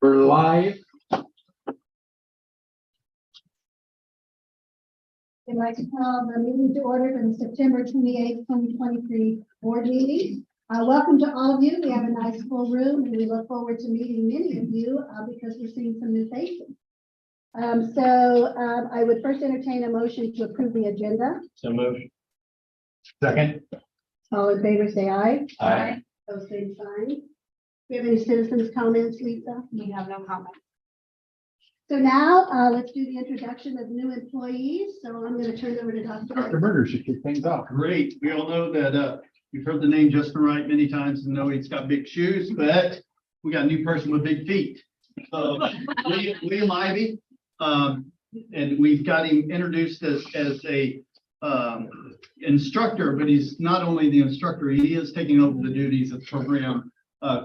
We're live. I'd like to call the meeting to order for the September 28th, 2023 board meeting. Welcome to all of you. We have a nice full room and we look forward to meeting many of you because we're seeing some new faces. I would first entertain a motion to approve the agenda. So moved. Second. All in favor, say aye. Aye. Those same sign. Do you have any citizens comments, Lisa? We have no comment. So now let's do the introduction of new employees. So I'm going to turn it over to Dr. Dr. Berger should kick things off. Great. We all know that you've heard the name Justin Wright many times and know he's got big shoes, but we got a new person with big feet. So William Ivy, and we've got him introduced as a instructor, but he's not only the instructor, he is taking over the duties of program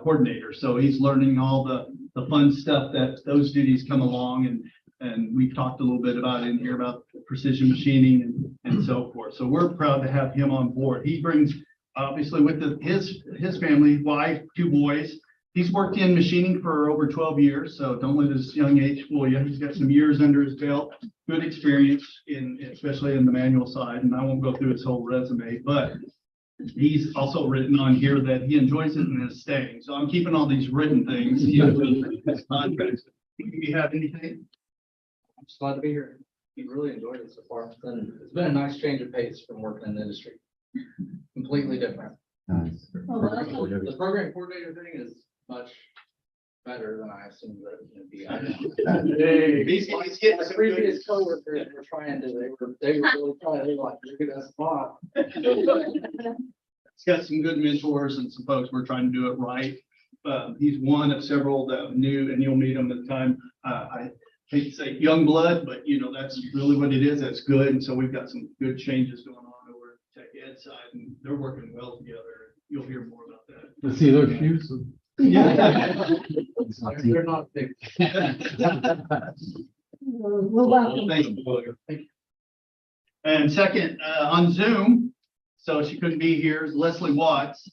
coordinator. So he's learning all the fun stuff that those duties come along, and we've talked a little bit about in here about precision machining and so forth. So we're proud to have him on board. He brings, obviously, with his family, wife, 2 boys. He's worked in machining for over 12 years, so don't let his young age fool you. He's got some years under his belt, good experience especially in the manual side, and I won't go through his whole resume, but he's also written on here that he enjoys it and is staying. So I'm keeping all these written things. Do you have anything? I'm just glad to be here. We really enjoyed it so far. It's been a nice change of pace from working in the industry. Completely different. Nice. The program coordinator thing is much better than I assumed that it would be. I know. Hey, he's getting My some previous coworkers were trying to, they were really trying to like, look at that spot. He's got some good mentors and some folks we're trying to do it right. He's one of several that knew, and you'll meet him at the time. I hate to say young blood, but that's really what it is. That's good. And so we've got some good changes going on over at Tech Ed side, and they're working well together. You'll hear more about that. Let's see those shoes. Yeah. They're not big. Well, welcome. Thank you. And second, on Zoom, so she couldn't be here, is Leslie Watts.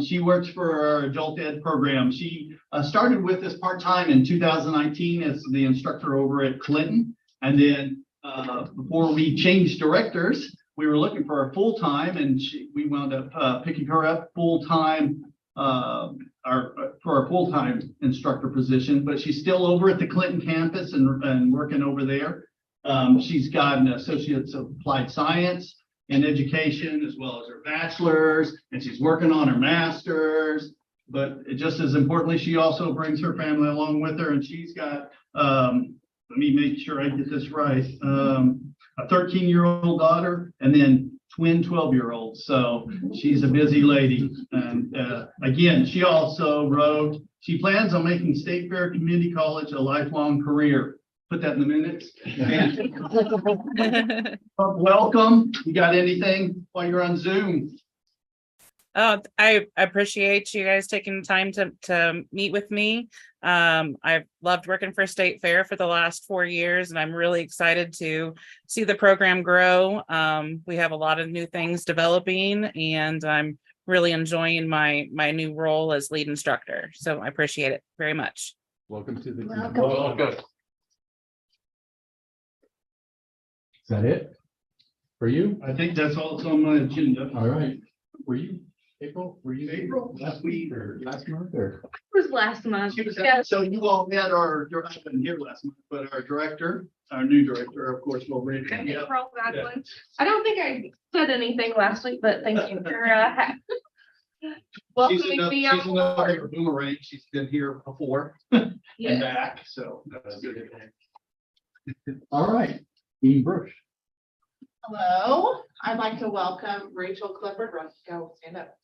She works for our adult ed program. She started with us part-time in 2019 as the instructor over at Clinton. And then before we changed directors, we were looking for a full-time, and we wound up picking her up full-time for our full-time instructor position, but she's still over at the Clinton campus and working over there. She's got an associate's of applied science in education, as well as her bachelor's, and she's working on her master's. But just as importantly, she also brings her family along with her, and she's got, let me make sure I get this right, a 13-year-old daughter, and then twin 12-year-olds. So she's a busy lady. And again, she also wrote, she plans on making State Fair Community College a lifelong career. Put that in the minutes. And welcome. You got anything while you're on Zoom? I appreciate you guys taking the time to meet with me. I've loved working for State Fair for the last 4 years, and I'm really excited to see the program grow. We have a lot of new things developing, and I'm really enjoying my new role as lead instructor. So I appreciate it very much. Welcome to the. Welcome. Welcome. Is that it for you? I think that's all that's on my agenda. All right. Were you April? Were you April, last week. or last month or? It was last month. She was, Yes. so you all had I wasn't here last month, but our director, our new director, of course, will read. April Godwin. I don't think I said anything last week, but thank you for welcoming me on She's another board. boomerang. She's been here before and Yes. back, so that's good. All right. Dean Brush. Hello, I'd like to welcome Rachel Clifford. Go stand up.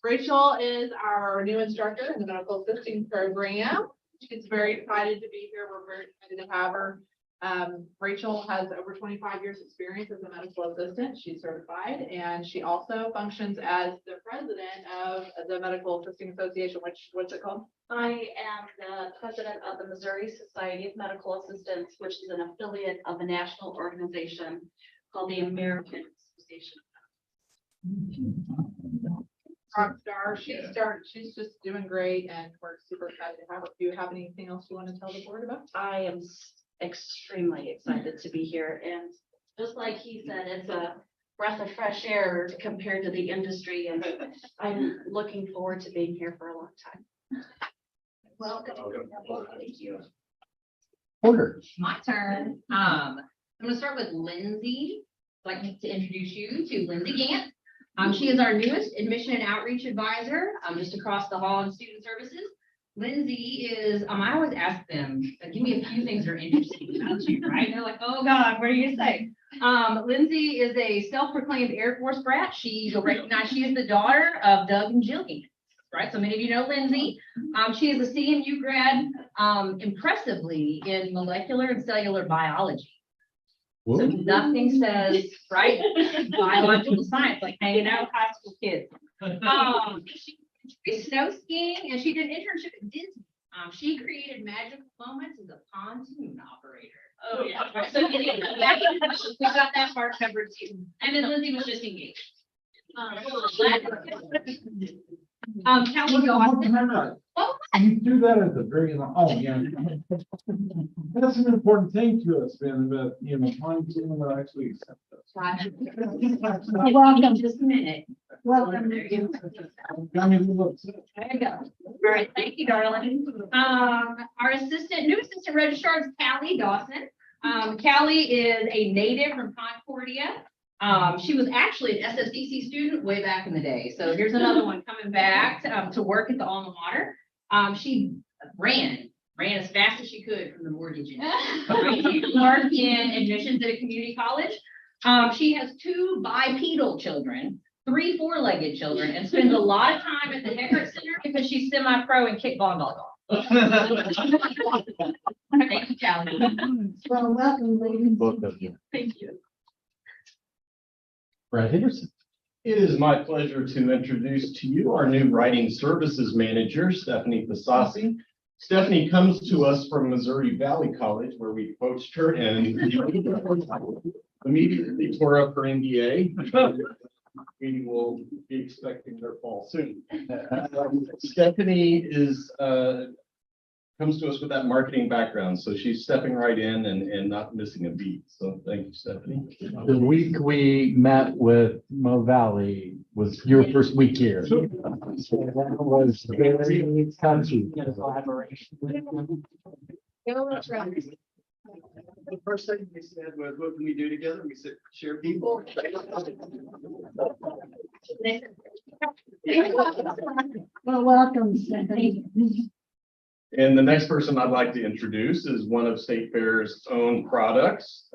Rachel is our new instructor in the medical assisting program. She's very excited to be here. We're very excited to have her. Rachel has over 25 years experience as a medical assistant. She's certified, and she also functions as the president of the Medical Assisting Association, what's it called? I am the president of the Missouri Society of Medical Assistants, which is an affiliate of a national organization called the American Association. rock star. She's just doing great and we're super excited to have her. Do you have anything else you want to tell the board about? I am extremely excited to be here, and just like he said, it's a breath of fresh air compared to the industry, and I'm looking forward to being here for a long time. Welcome. Thank you. Porter. My turn. I'm gonna start with Lindsay. I'd like to introduce you to Lindsay Gant. She is our newest admission and outreach advisor, just across the hall in student services. Lindsay is, I always ask them, give me a few things that are interesting about you, right? They're like, oh God, what are you gonna say? Lindsay is a self-proclaimed Air Force brat. You'll recognize she is the daughter of Doug and Jill Gant, right? So many of you know Lindsay. She is a CMU grad, impressively in molecular and cellular biology. So nothing says, right, biological science, like hanging out with high school kids. She did snow skiing and she did an internship at Disney. She created magical moments as a pontoon operator. Oh, yeah. So we got that part covered too. And then Lindsay was just engaged. Kelly Dawson. You do that at the very, oh, yeah. That's an important thing to us, man, but, you know, trying to actually accept us. Welcome. Just a minute. Welcome. There you go. I mean, look, There you go. All right, thank you, darling. Our new assistant registrar is Callie Dawson. Callie is a native from Concordia. She was actually an SFCC student way back in the day. So here's another one coming back to work at the alma mater. She ran as fast as she could from the mortgage industry. Worked in admissions at a community college. She has 2 bipedal children, 3 4-legged children, and spends a lot of time at the Heckert Center because she's semi-pro in kickball and volleyball. Thank you, Callie. Well, welcome, ladies. both of you. Thank you. Brad Henderson. It is my pleasure to introduce to you our new writing services manager, Stephanie Fasasi. Stephanie comes to us from Missouri Valley College, where we coached her and immediately tore up her NDA. We will be expecting her fall soon. Stephanie comes to us with that marketing background, so she's stepping right in and not missing a beat. So thank you, Stephanie. The week we met with Mo Valley was your first week here. So that was very touchy. The first thing we said was, what can we do together? We said, share people. Well, welcome, Stephanie. And the next person I'd like to introduce is one of State Fair's own products,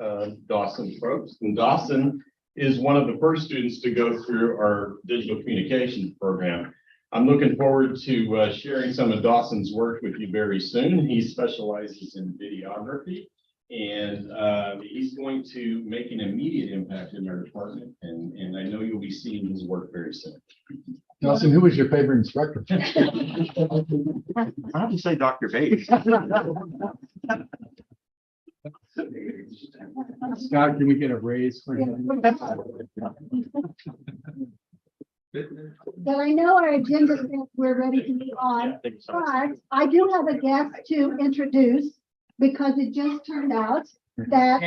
Dawson Probst. And Dawson is one of the first students to go through our digital communications program. I'm looking forward to sharing some of Dawson's work with you very soon. He specializes in videography, and he's going to make an immediate impact in our department. And I know you'll be seeing his work very soon. Dawson, who was your favorite instructor? I have to say Dr. Bates. Scott, can we get a raise for him? But I know our agenda says we're ready to move on, but I do have a guest to introduce because it just turned out that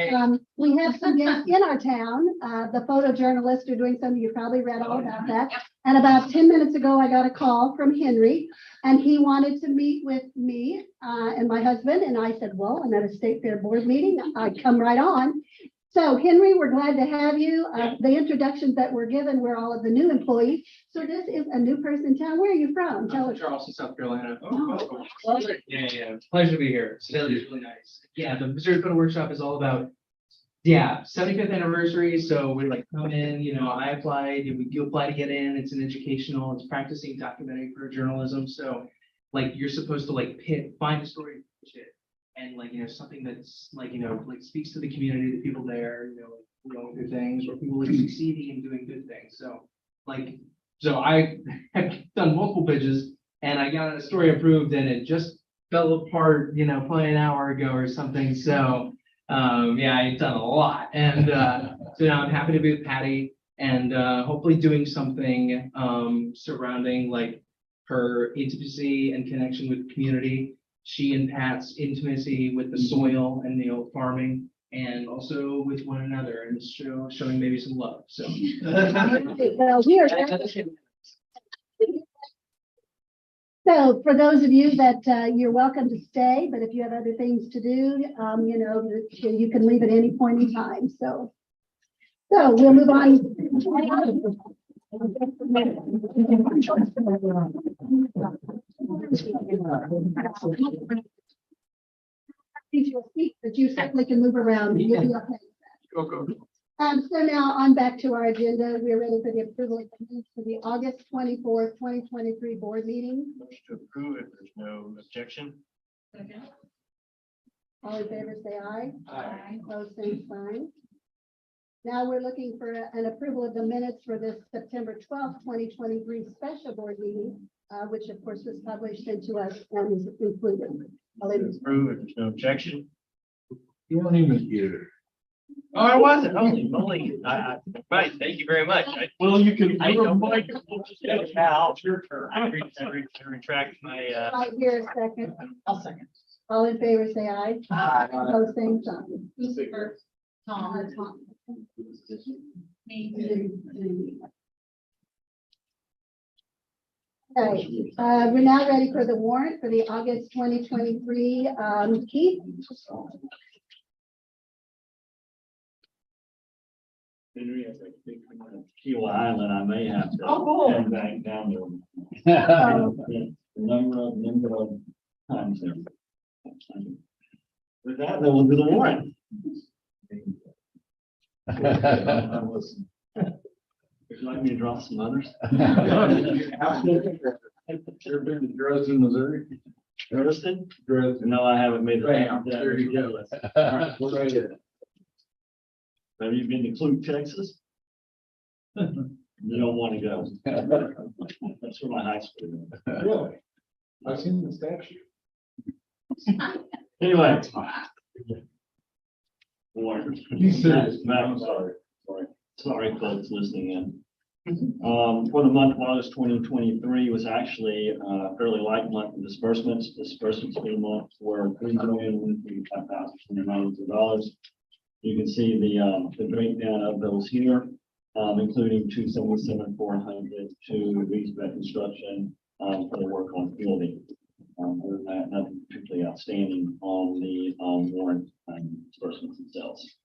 we have some guests in our town. The photojournalists are doing something, you probably read all about that. And about 10 minutes ago, I got a call from Henry and he wanted to meet with me and my husband. And I said, well, I'm at a State Fair board meeting. I'd come right on. So Henry, we're glad to have you. The introductions that were given were all of the new employees. So this is a new person in town. Where are you from? Tell us. Charleston, South Carolina. Oh. Yeah. Pleasure to be here. Staley is really nice. Yeah, the Missouri Photo Workshop is all about, 75th anniversary. So we like come in, I applied, you apply to get in. It's an educational, it's practicing documentary for journalism. So like you're supposed to find a story, pitch it, and something that's speaks to the community, the people there, going through things, or people succeeding and doing good things. So I have done multiple pitches and I got a story approved and it just fell apart, probably an hour ago or something. So I've done a lot. And so now I'm happy to be with Patty and hopefully doing something surrounding like her intimacy and connection with the community. She and Pat's intimacy with the soil and farming, and also with one another, and showing maybe some love. So. Well, we are. So for those of you that you're welcome to stay, but if you have other things to do, you can leave at any point in time. So we'll move on. But you certainly can move around. You'll be okay. Go. So now on back to our agenda. We're ready for the approval of the minutes for the August 24th, 2023 board meeting. Motion to approve if there's no objection. All in favor, say aye. Aye. Opposed, same sign. Now we're looking for an approval of the minutes for this September 12th, 2023 special board meeting, which of course was published into us and is included. Approve if there's no objection. You weren't even here. Oh, I wasn't, holy moly, right, thank you very much. Well, you can. I know, Mike. Now, it's your turn. I retract my, Right here a second. I'll second. All in favor, say aye. Aye. Opposed, same sign. Who's first? Tom. Tom. Me. Okay, we're now ready for the warrant for the August 2023, Keith. Henry, as I think I'm on Keel Island, I may have to. Oh, cool. Head back down there. The number of times there. With that, then we'll do the warrant. Would you like me to draw some others? Sure been to Dresden, Missouri? Dresden? Dresden. No, I haven't made it. Bam, there you go. All right. We're right here. Have you been to Clute, Texas? You don't want to go. That's where my high school is. Really? I've seen the statue. Anyway. Warren. He's serious. Matt, I'm sorry. Sorry, folks listening in. For the month of August 2023 was actually a fairly light month of disbursements. Disbursements for the month were $3,155,290. You can see the breakdown of those here, including $277,400 to Reesbeck Construction for the work on fielding. Other than that, nothing particularly outstanding on the warrant disbursements themselves.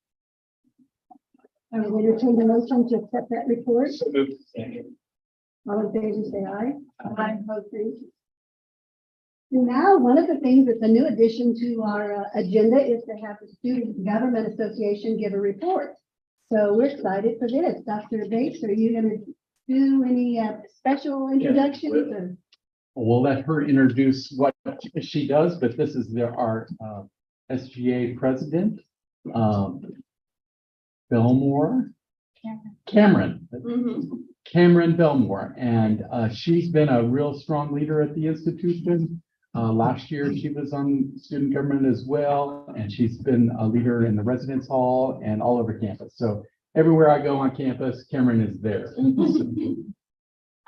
I will entertain the motion to accept that report. So moved. Second. All in favor, say aye. Aye. Opposed, same sign. Now, one of the things that's a new addition to our agenda is to have the Student Government Association give a report. So we're excited for this. Dr. Bates, are you going to do any special introductions? Or? We'll let her introduce what she does, but this is our SGA president, Belmore. Cameron. Cameron Belmore, and she's been a real strong leader at the institution. Last year, she was on student government as well, and she's been a leader in the residence hall and all over campus. So everywhere I go on campus, Cameron is there.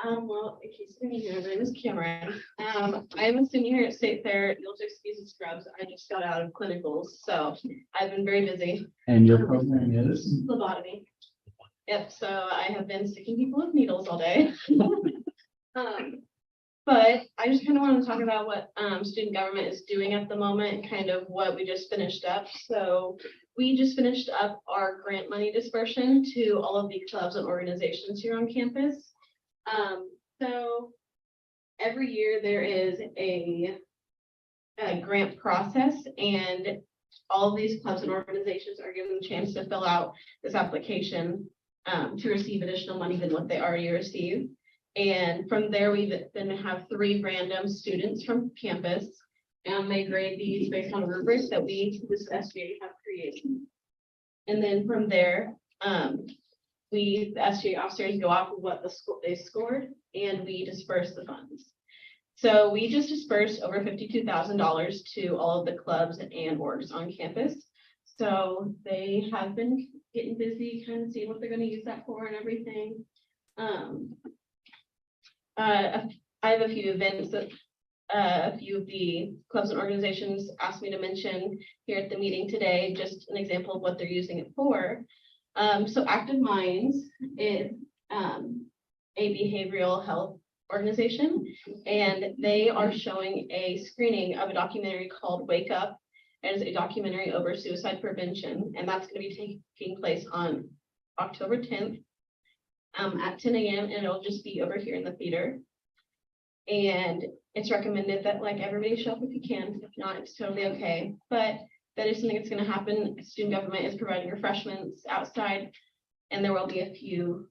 Well, in case you're new here, my name is Cameron. I am a senior here at State Fair. You'll just excuse the scrubs. I just got out of clinicals, so I've been very busy. And your program is? Phlebotomy. Yep, so I have been sticking people with needles all day. But I just kind of want to talk about what student government is doing at the moment, kind of what we just finished up. So we just finished up our grant money dispersion to all of the clubs and organizations here on campus. So every year there is a grant process, and all of these clubs and organizations are given the chance to fill out this application to receive additional money than what they already received. And from there, we then have 3 random students from campus, and they grade these based on rubrics that we, this SGA, have created. And then from there, the SGA officers go off of what they scored, and we disperse the funds. So we just dispersed over $52,000 to all of the clubs and orgs on campus. So they have been getting busy, kind of seeing what they're gonna use that for and everything. I have a few events that a few of the clubs and organizations asked me to mention here at the meeting today, just an example of what they're using it for. So Active Minds is a behavioral health organization, and they are showing a screening of a documentary called Wake Up. It is a documentary over suicide prevention, and that's going to be taking place on October 10th at 10 a.m. and it'll just be over here in the theater. And it's recommended that like everybody show up if you can. If not, it's totally okay. But that is something that's going to happen. Student government is providing refreshments outside, and there will be a few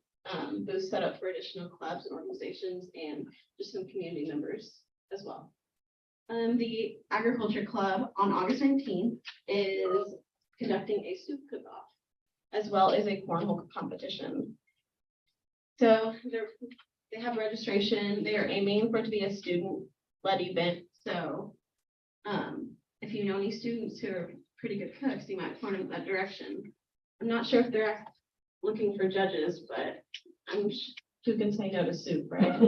booths set up for additional clubs and organizations and just some community members as well. The Agriculture Club on August 19th is conducting a soup cook-off as well as a cornhole competition. So they have registration. They are aiming for it to be a student-led event. So if you know any students who are pretty good cooks, you might point them in that direction. I'm not sure if they're looking for judges, but who can say no to soup, right?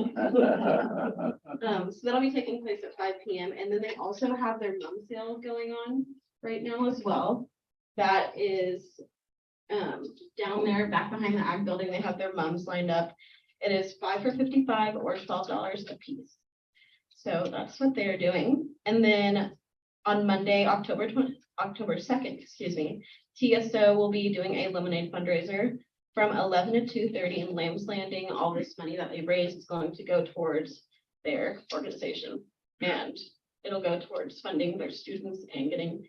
So that'll be taking place at 5 p.m. And then they also have their mum sale going on right now as well. That is down there back behind the ag building. They have their mums lined up. It is $5 for $55 or $12 a piece. So that's what they're doing. And then on Monday, October 2nd, excuse me, TSO will be doing a lemonade fundraiser from 11 to 2:30 in Lamb's Landing. All this money that they raise is going to go towards their organization, and it'll go towards funding their students and getting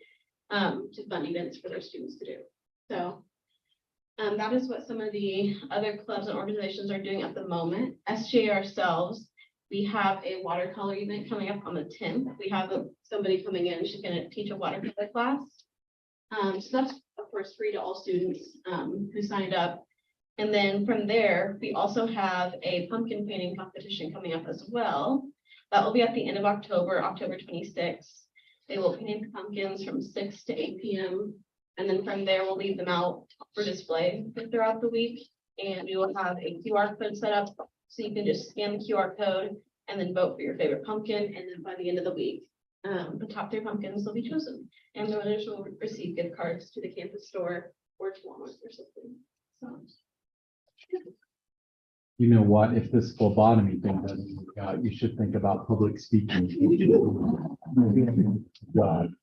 to fund events for their students to do. So that is what some of the other clubs and organizations are doing at the moment. SGA ourselves, we have a watercolor event coming up on the 10th. We have somebody coming in, she's going to teach a watercolor class. So that's of course free to all students who signed up. And then from there, we also have a pumpkin painting competition coming up as well. That will be at the end of October, October 26th. They will paint the pumpkins from 6 to 8 p.m. And then from there, we'll leave them out for display throughout the week. And we will have a QR code set up, so you can just scan the QR code and then vote for your favorite pumpkin. And then by the end of the week, the top 3 pumpkins will be chosen. And the winners will receive gift cards to the campus store or to Walmart or something. So. You know what, if this phlebotomy thing doesn't work out, you should think about public speaking. God.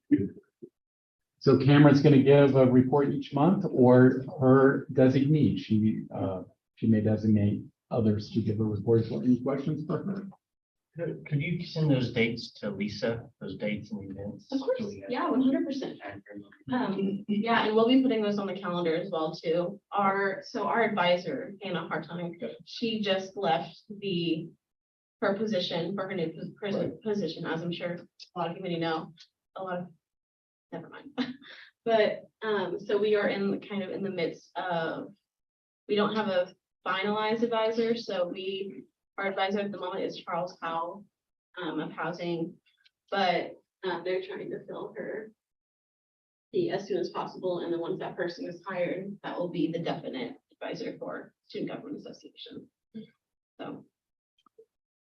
So Cameron's going to give a report each month, or her designee. She may designate others to give a report. Any questions for her? Could you send those dates to Lisa, those dates and events? Of course, yeah, 100%. Yeah, and we'll be putting those on the calendar as well too. Our advisor, Hannah Hartung, she just left her position for her new position, as I'm sure a lot of you may know. Never mind. But so we are in the midst of, we don't have a finalized advisor, so our advisor at the moment is Charles Howell of Housing, but they're trying to fill her as soon as possible. And then once that person is hired, that will be the definite advisor for Student Government Association. So.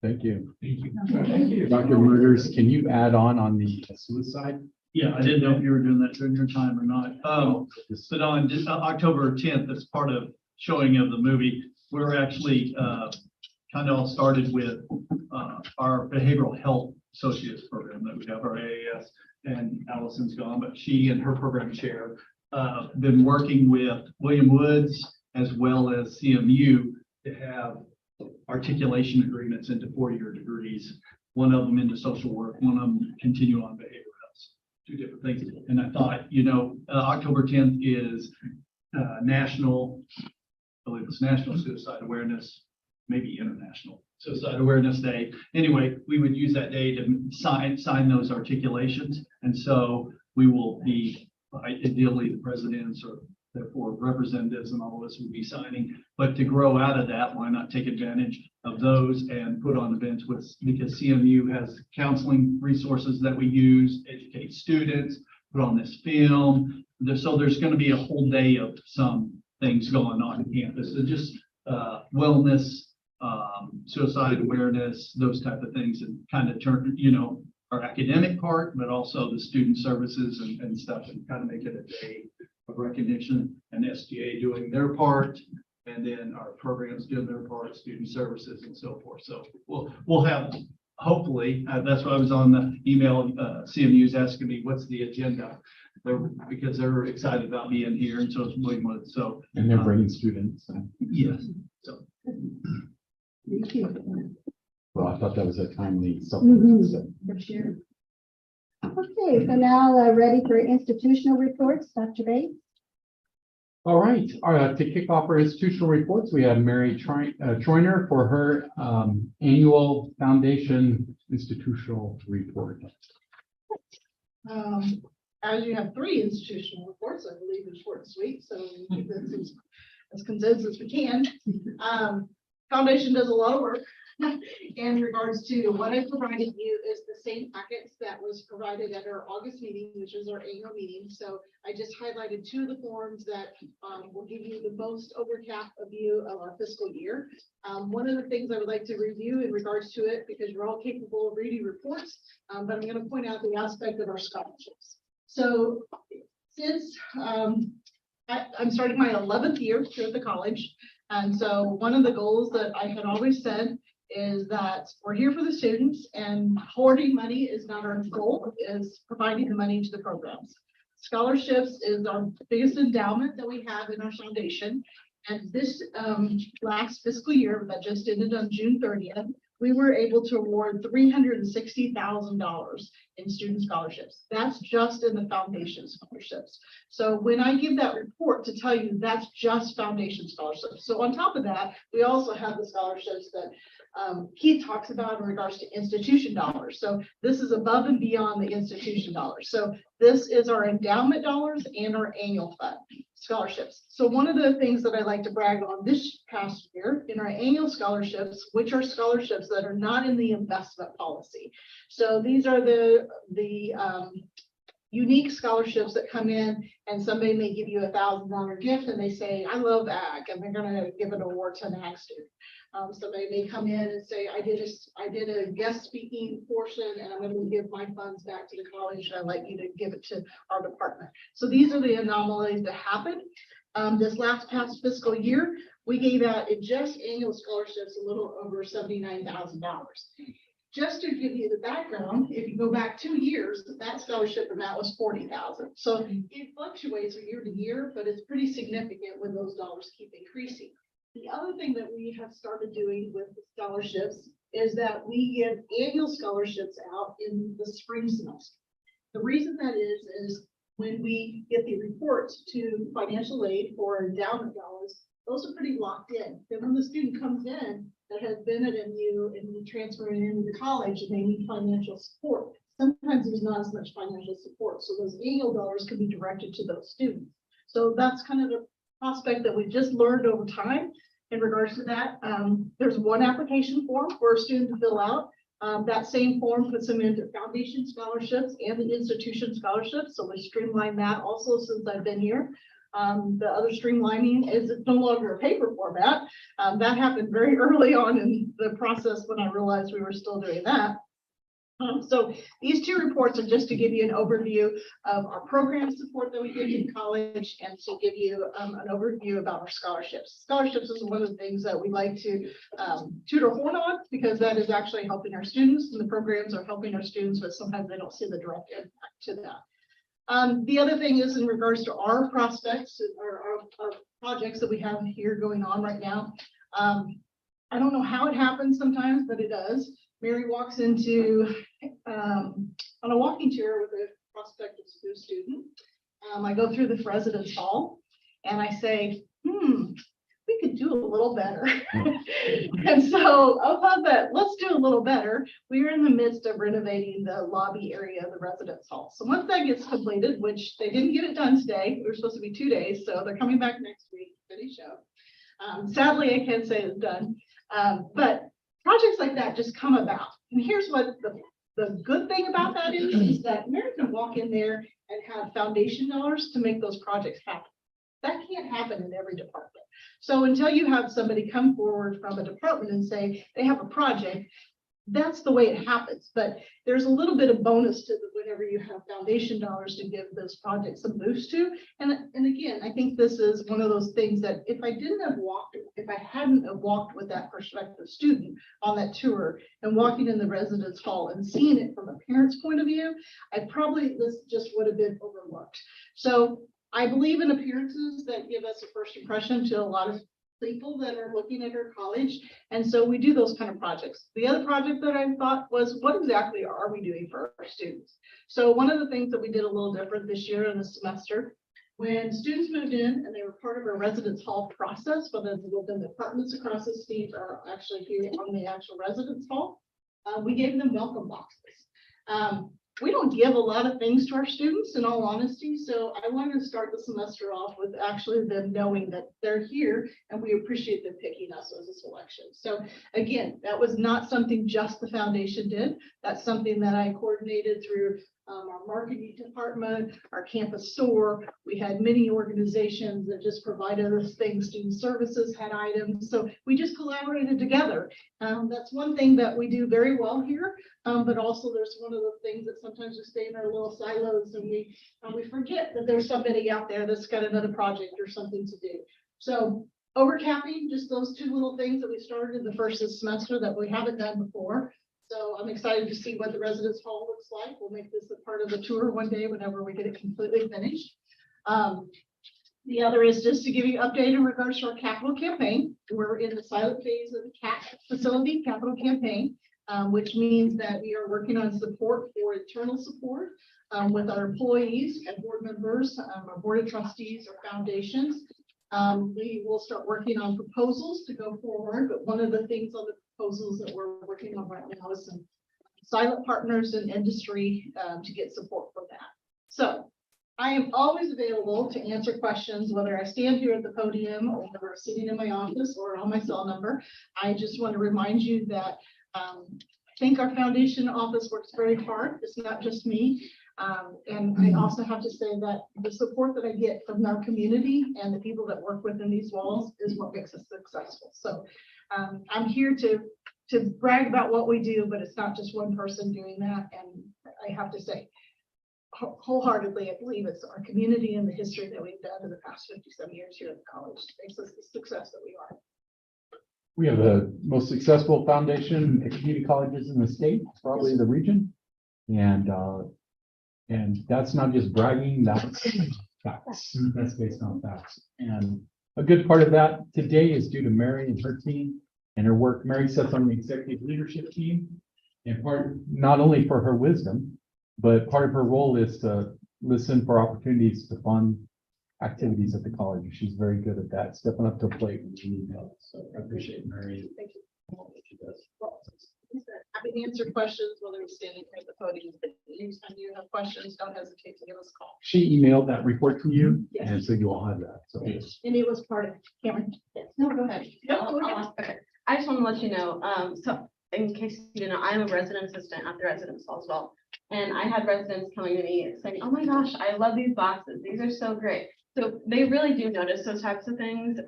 Thank you. Thank you. Dr. Murders, can you add on the suicide? Yeah, I didn't know if you were doing that during your time or not. But on October 10th, as part of showing of the movie, we're actually kind of all started with our behavioral health associates program that we have, our AAS, and Allison's gone, but she and her program chair been working with William Woods as well as CMU to have articulation agreements into 4-year degrees. One of them into social work, one of them continue on behavioral health, 2 different things. And I thought, October 10th is National Suicide Awareness, maybe International Suicide Awareness Day. Anyway, we would use that day to sign those articulations. And so we will be, ideally, the presidents or therefore representatives and all of us would be signing. But to grow out of that, why not take advantage of those and put on events because CMU has counseling resources that we use, educate students, put on this film, so there's gonna be a whole day of some things going on campus, so just wellness, suicide awareness, those type of things, and kind of turn, our academic part, but also the student services and stuff, and kind of make it a day of recognition, and SGA doing their part, and then our programs doing their part, student services and so forth. So we'll have, hopefully, that's why I was on the email, CMU's asking me, what's the agenda? Because they're excited about being here, and so it's William, so. And they're bringing students. Yes, so. Thank you. Well, I thought that was a timely supplement. so. For sure. Okay, so now ready for institutional reports, Dr. Bates? All right, to kick off our institutional reports, we have Mary Troiner for her annual foundation institutional report. As you have 3 institutional reports, I believe it's short and sweet, so we keep this as condensed as we can. Foundation does a lot of work in regards to what I provided you is the same packets that was provided at our August meeting, which is our annual meeting. So I just highlighted 2 of the forms that will give you the most overview of our fiscal year. One of the things I would like to review in regards to it, because you're all capable of reading reports, but I'm going to point out the aspect of our scholarships. So since I'm starting my 11th year here at the college, and so one of the goals that I had always said is that we're here for the students, and hoarding money is not our goal, is providing the money to the programs. Scholarships is our biggest endowment that we have in our foundation. And this last fiscal year that just ended on June 30th, we were able to award $360,000 in student scholarships. That's just in the foundation scholarships. So when I give that report to tell you that's just foundation scholarships. So on top of that, we also have the scholarships that Keith talks about in regards to institution dollars. So this is above and beyond the institution dollars. So this is our endowment dollars and our annual fund scholarships. So one of the things that I like to brag on this past year in our annual scholarships, which are scholarships that are not in the investment policy. So these are the unique scholarships that come in, and somebody may give you $1,000 gift and they say, I love ag, and they're going to give an award to an ag student. Somebody may come in and say, I did a guest speaking portion, and I'm going to give my funds back to the college, and I'd like you to give it to our department. So these are the anomalies that happen. This past fiscal year, we gave out in just annual scholarships a little over $79,000. Just to give you the background, if you go back 2 years, that scholarship amount was $40,000. So it fluctuates year to year, but it's pretty significant when those dollars keep increasing. The other thing that we have started doing with the scholarships is that we give annual scholarships out in the spring semester. The reason that is when we get the reports to financial aid for endowment dollars, those are pretty locked in. Then when the student comes in that has been at MU and we transfer it into the college and they need financial support, sometimes there's not as much financial support. So those annual dollars can be directed to those students. So that's kind of the aspect that we just learned over time in regards to that. There's one application form for a student to fill out. That same form puts them into foundation scholarships and the institution scholarships. So we streamline that also since I've been here. The other streamlining is it's no longer a paper format. That happened very early on in the process when I realized we were still doing that. So these 2 reports are just to give you an overview of our program support that we give in college and to give you an overview about our scholarships. Scholarships is one of the things that we like to toot our horn on, because that is actually helping our students, and the programs are helping our students, but sometimes they don't see the direct impact to that. The other thing is in regards to our prospects or our projects that we have here going on right now. I don't know how it happens sometimes, but it does. Mary walks into on a walking chair with a prospective student. I go through the residence hall and I say, we could do a little better. And so I thought that let's do a little better. We are in the midst of renovating the lobby area of the residence hall. So once that gets completed, which they didn't get it done today, we were supposed to be 2 days, so they're coming back next week to finish up. Sadly, I can't say it's done, but projects like that just come about. And here's what the the good thing about that is that Mary can walk in there and have foundation dollars to make those projects happen. That can't happen in every department. So until you have somebody come forward from a department and say they have a project, that's the way it happens. But there's a little bit of bonus to whenever you have foundation dollars to give those projects a boost to. And again, I think this is one of those things that if I hadn't have walked with that prospective student on that tour and walking in the residence hall and seeing it from a parent's point of view, this just would have been overlooked. So I believe in appearances that give us a first impression to a lot of people that are looking at our college. And so we do those kind of projects. The other project that I thought was, what exactly are we doing for our students? So one of the things that we did a little different this year in the semester, when students moved in and they were part of our residence hall process, whether they lived in the apartments across the street or actually here on the actual residence hall, we gave them welcome boxes. We don't give a lot of things to our students, in all honesty, so I wanted to start the semester off with actually them knowing that they're here and we appreciate them picking us as a selection. So again, that was not something just the foundation did. That's something that I coordinated through our marketing department, our campus store. We had many organizations that just provided us things. Student services had items. So we just collaborated together. That's one thing that we do very well here. But also there's one of the things that sometimes we stay in our little silos and we forget that there's somebody out there that's got another project or something to do. So overcapping, just those two little things that we started in the first semester that we haven't done before. So I'm excited to see what the residence hall looks like. We'll make this a part of the tour one day whenever we get it completely finished. The other is just to give you an update in regards to our capital campaign. We're in the silent phase of the CAT facility capital campaign, which means that we are working on support for internal support with our employees and board members, our board of trustees, our foundations. We will start working on proposals to go forward, but one of the things on the proposals that we're working on right now is some silent partners in industry to get support for that. So I am always available to answer questions, whether I stand here at the podium or whether I'm sitting in my office or on my cell number. I just want to remind you that I think our foundation office works very hard. It's not just me. And I also have to say that the support that I get from our community and the people that work within these walls is what makes us successful. So I'm here to brag about what we do, but it's not just one person doing that. And I have to say, wholeheartedly, I believe it's our community and the history that we've done in the past 57 years here at the college that makes us the success that we are. We have the most successful foundation at community colleges in the state, probably the region. And that's not just bragging, that's facts. That's based on facts. And a good part of that today is due to Mary and her team and her work. Mary sits on the executive leadership team, and part, not only for her wisdom, but part of her role is to listen for opportunities to fund activities at the college. She's very good at that, stepping up to a plate when you need help. So I appreciate Mary. Thank you. What she does. Happy to answer questions, whether it's standing here at the podium. But anytime you have questions, don't hesitate to give us a call. She emailed that report to you, Yes. and so you all have that. So And it was part of Cameron. No, go ahead. No, go ahead. Okay, I just want to let you know, so in case you didn't know, I'm a resident assistant at the residence hall as well. And I had residents coming to me saying, oh my gosh, I love these boxes. These are so great. So they really do notice those types of things,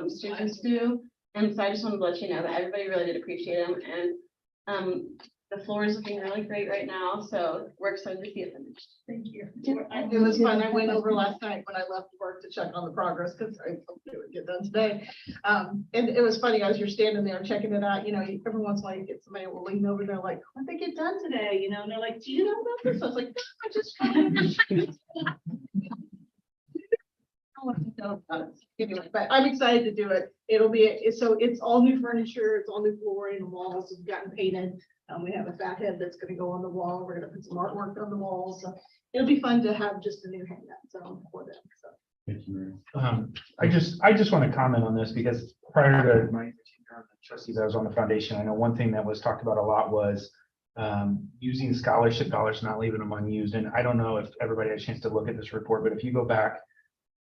students do. And so I just wanted to let you know that everybody really did appreciate them. And the floor is looking really great right now. So we're excited to see it finished. Thank you. It was fun. I went over last night when I left work to check on the progress because I hoped it would get done today. And it was funny as you're standing there checking it out, you know, every once in a while you get somebody will lean over there like, what did they get done today? You know, and they're like, do you know about this? I was like, no, I just anyway, but I'm excited to do it. It'll be, so it's all new furniture, it's all new flooring, the walls have gotten painted. We have a fat head that's gonna go on the wall. We're gonna put some artwork on the walls. So it'll be fun to have just a new hangout zone for them. So. thank you, Mary. I just want to comment on this because prior to my trustees, I was on the foundation. I know one thing that was talked about a lot was using scholarship dollars, not leaving them unused. And I don't know if everybody had a chance to look at this report, but if you go back,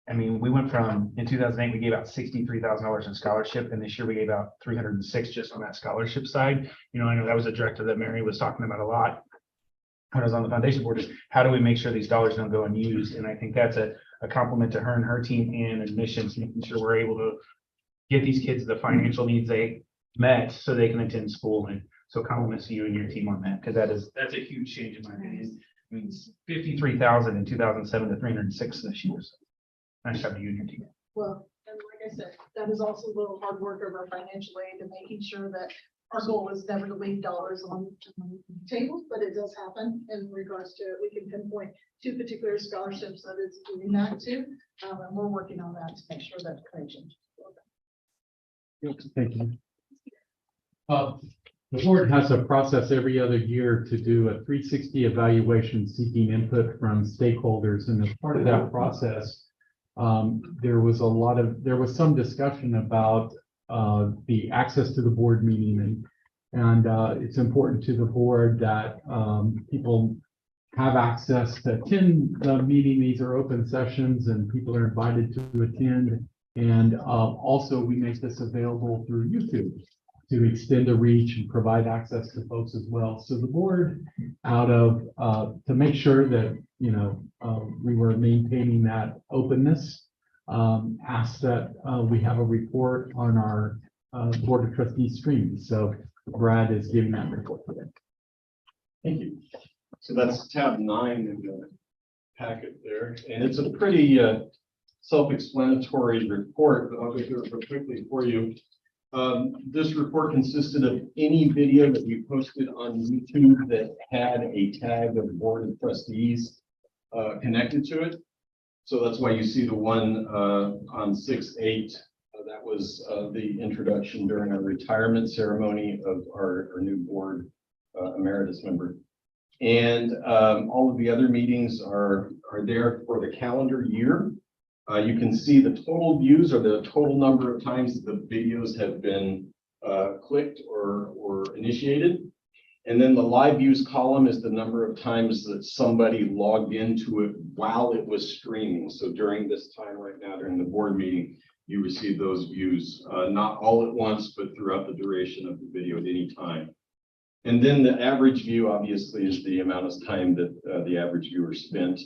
I mean, we went from, in 2008, we gave out $63,000 in scholarship, and this year we gave out 306 just on that scholarship side. You know, I know that was a directive that Mary was talking about a lot. when I was on the foundation board, is how do we make sure these dollars don't go unused? And I think that's a compliment to her and her team and admissions, making sure we're able to get these kids the financial needs they met so they can attend school. And so compliments to you and your team on that, because that's a huge change in my opinion. I mean, 53,000 in 2007 to 306 this year. So nice job to you and your team. Well, and like I said, that is also a little hard work of our financial aid and making sure that our goal is never to leave dollars on the table, but it does happen in regards to, we can pinpoint two particular scholarships that it's doing that to. And we're working on that to make sure that connection. Thank you. The board has a process every other year to do a 360 evaluation seeking input from stakeholders. And as part of that process, there was some discussion about the access to the board meeting, and it's important to the board that people have access to attend the meeting. These are open sessions and people are invited to attend. And also we make this available through YouTube to extend the reach and provide access to folks as well. So the board, to make sure that, we were maintaining that openness, asked that we have a report on our Board of Trustees stream. So Brad is giving that report today. Thank you. So that's tab 9 in the packet there, and it's a pretty self-explanatory report, but I'll go through it real quickly for you. This report consisted of any video that we posted on YouTube that had a tag of Board of Trustees connected to it. So that's why you see the one on 6/8. That was the introduction during our retirement ceremony of our new board emeritus member. And all of the other meetings are there for the calendar year. You can see the total views or the total number of times that the videos have been clicked or initiated. And then the live views column is the number of times that somebody logged into it while it was streaming. So during this time right now, during the board meeting, you receive those views, not all at once, but throughout the duration of the video at any time. And then the average view obviously is the amount of time that the average viewer spent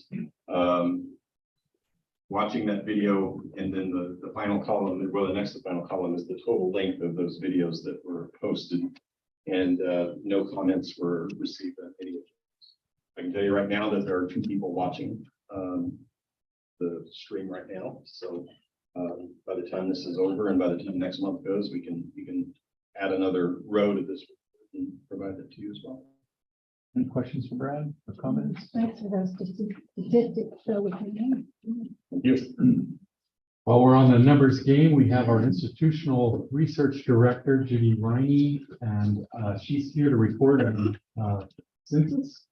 watching that video. And then the final column, well, the next to final column is the total length of those videos that were posted. And no comments were received on any of those. I can tell you right now that there are 2 people watching the stream right now. So by the time this is over and by the time next month goes, we can add another row to this and provide that to you as well. Any questions for Brad or comments? Thanks for those statistics so we can. Yes. While we're on the numbers game, we have our institutional research director, Judy Riney, and she's here to report on census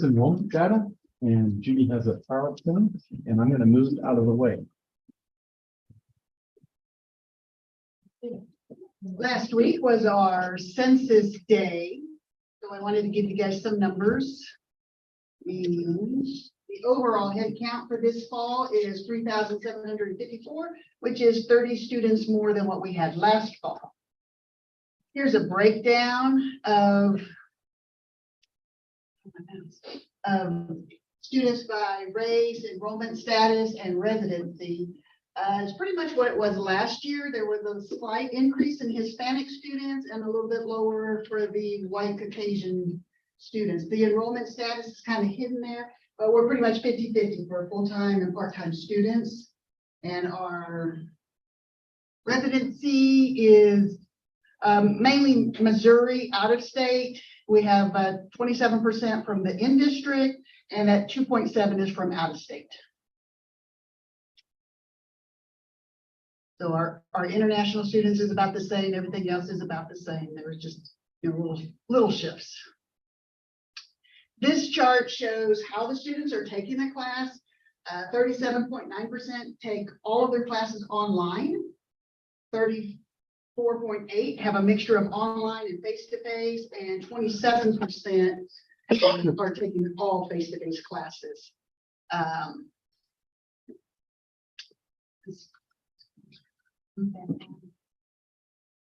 enrollment data. And Judy has a PowerPoint, and I'm going to move out of the way. Last week was our census day, so I wanted to give you guys some numbers. The overall head count for this fall is 3,754, which is 30 students more than what we had last fall. Here's a breakdown of students by race, enrollment status, and residency. It's pretty much what it was last year. There was a slight increase in Hispanic students and a little bit lower for the white Caucasian students. The enrollment status is kind of hidden there, but we're pretty much 50-50 for full-time and part-time students. And our residency is mainly Missouri, out of state. We have 27% from the in-district, and that 2.7 is from out of state. So our international students is about the same. Everything else is about the same. There was just little shifts. This chart shows how the students are taking the class. 37.9% take all of their classes online. 34.8% have a mixture of online and face-to-face, and 27% are taking all face-to-face classes.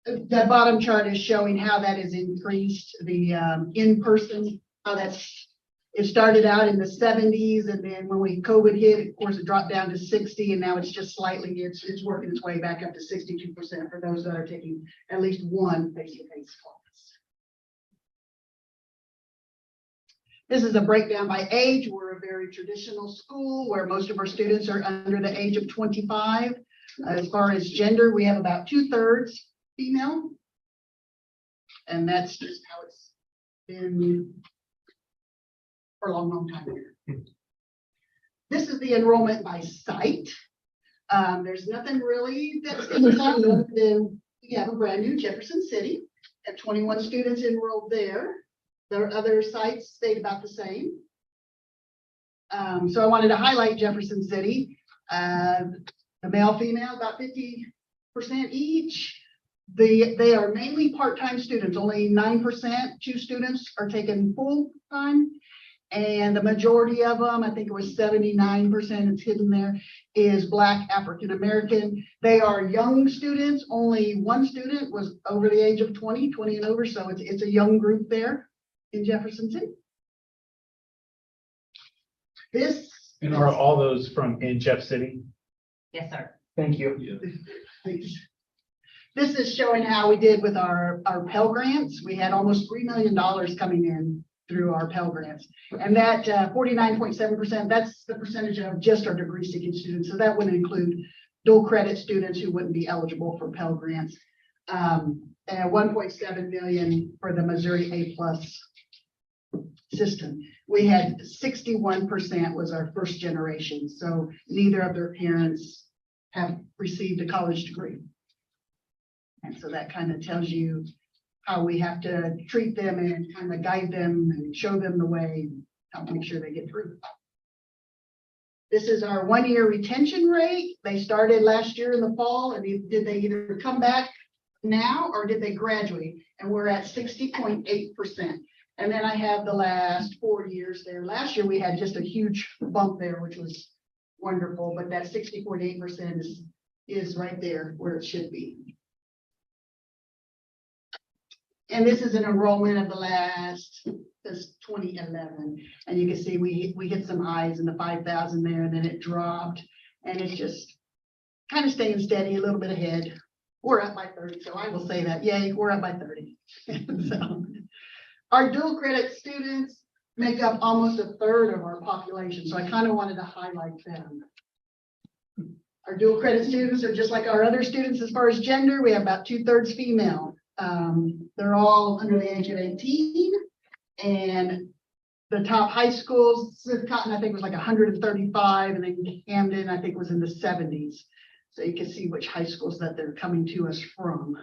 The bottom chart is showing how that has increased. The in-person how it started out in the 70s, and then when COVID hit, of course, it dropped down to 60, and now it's just slightly, it's working its way back up to 62% for those that are taking at least one face-to-face class. This is a breakdown by age. We're a very traditional school where most of our students are under the age of 25. As far as gender, we have about 2/3 female. And that's just how it's been for a long, long time here. This is the enrollment by site. There's nothing really that's other than we have a brand new Jefferson City at 21 students enrolled there. The other sites stayed about the same. So I wanted to highlight Jefferson City. The male, female, about 50% each. They are mainly part-time students, only 9%, 2 students are taken full-time. And the majority of them, I think it was 79%, it's hidden there, is Black African American. They are young students. Only 1 student was over the age of 20 and over. So it's a young group there in Jefferson City. And are all those in Jeff City? Yes, sir. Thank you. This is showing how we did with our Pell Grants. We had almost $3 million coming in through our Pell Grants. And that 49.7%, that's the percentage of just our degree seeking students. So that wouldn't include dual credit students who wouldn't be eligible for Pell Grants. And 1.7 million for the Missouri A+ system. We had 61% was our first generation. So neither of their parents have received a college degree. And so that kind of tells you how we have to treat them and kind of guide them and show them the way, how to make sure they get through. This is our 1-year retention rate. They started last year in the fall, and did they either come back now or did they graduate? And we're at 60.8%. And then I have the last 4 years there. Last year we had just a huge bump there, which was wonderful, but that 60.8% is right there where it should be. And this is an enrollment of the last, this 2011. And you can see we hit some highs in the 5,000 there, and then it dropped. And it's just kind of staying steady, a little bit ahead. We're up by 30, so I will say that. Yay, we're up by 30. So our dual credit students make up almost 1/3 of our population. So I kind of wanted to highlight them. Our dual credit students are just like our other students as far as gender. We have about 2/3 female. They're all under the age of 18, and the top high schools, Smith Cotton, I think was like 135, and then Camden, I think was in the 70s. So you can see which high schools that they're coming to us from.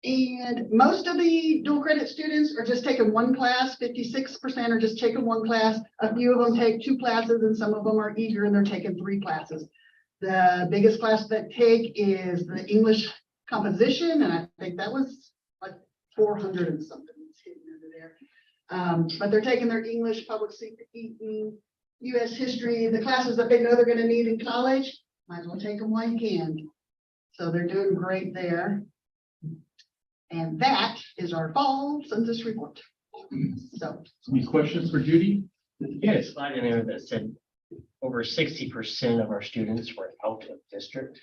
And most of the dual credit students are just taking one class. 56% are just taking one class. A few of them take 2 classes, and some of them are eager and they're taking 3 classes. The biggest class that take is the English composition, and I think that was like 400 and something hidden under there. But they're taking their English, public speaking, U.S. history, the classes that they know they're going to need in college. Might as well take them while you can. So they're doing great there. And that is our fall census report. So, Any questions for Judy? You had a slide in there that said over 60% of our students were out of district.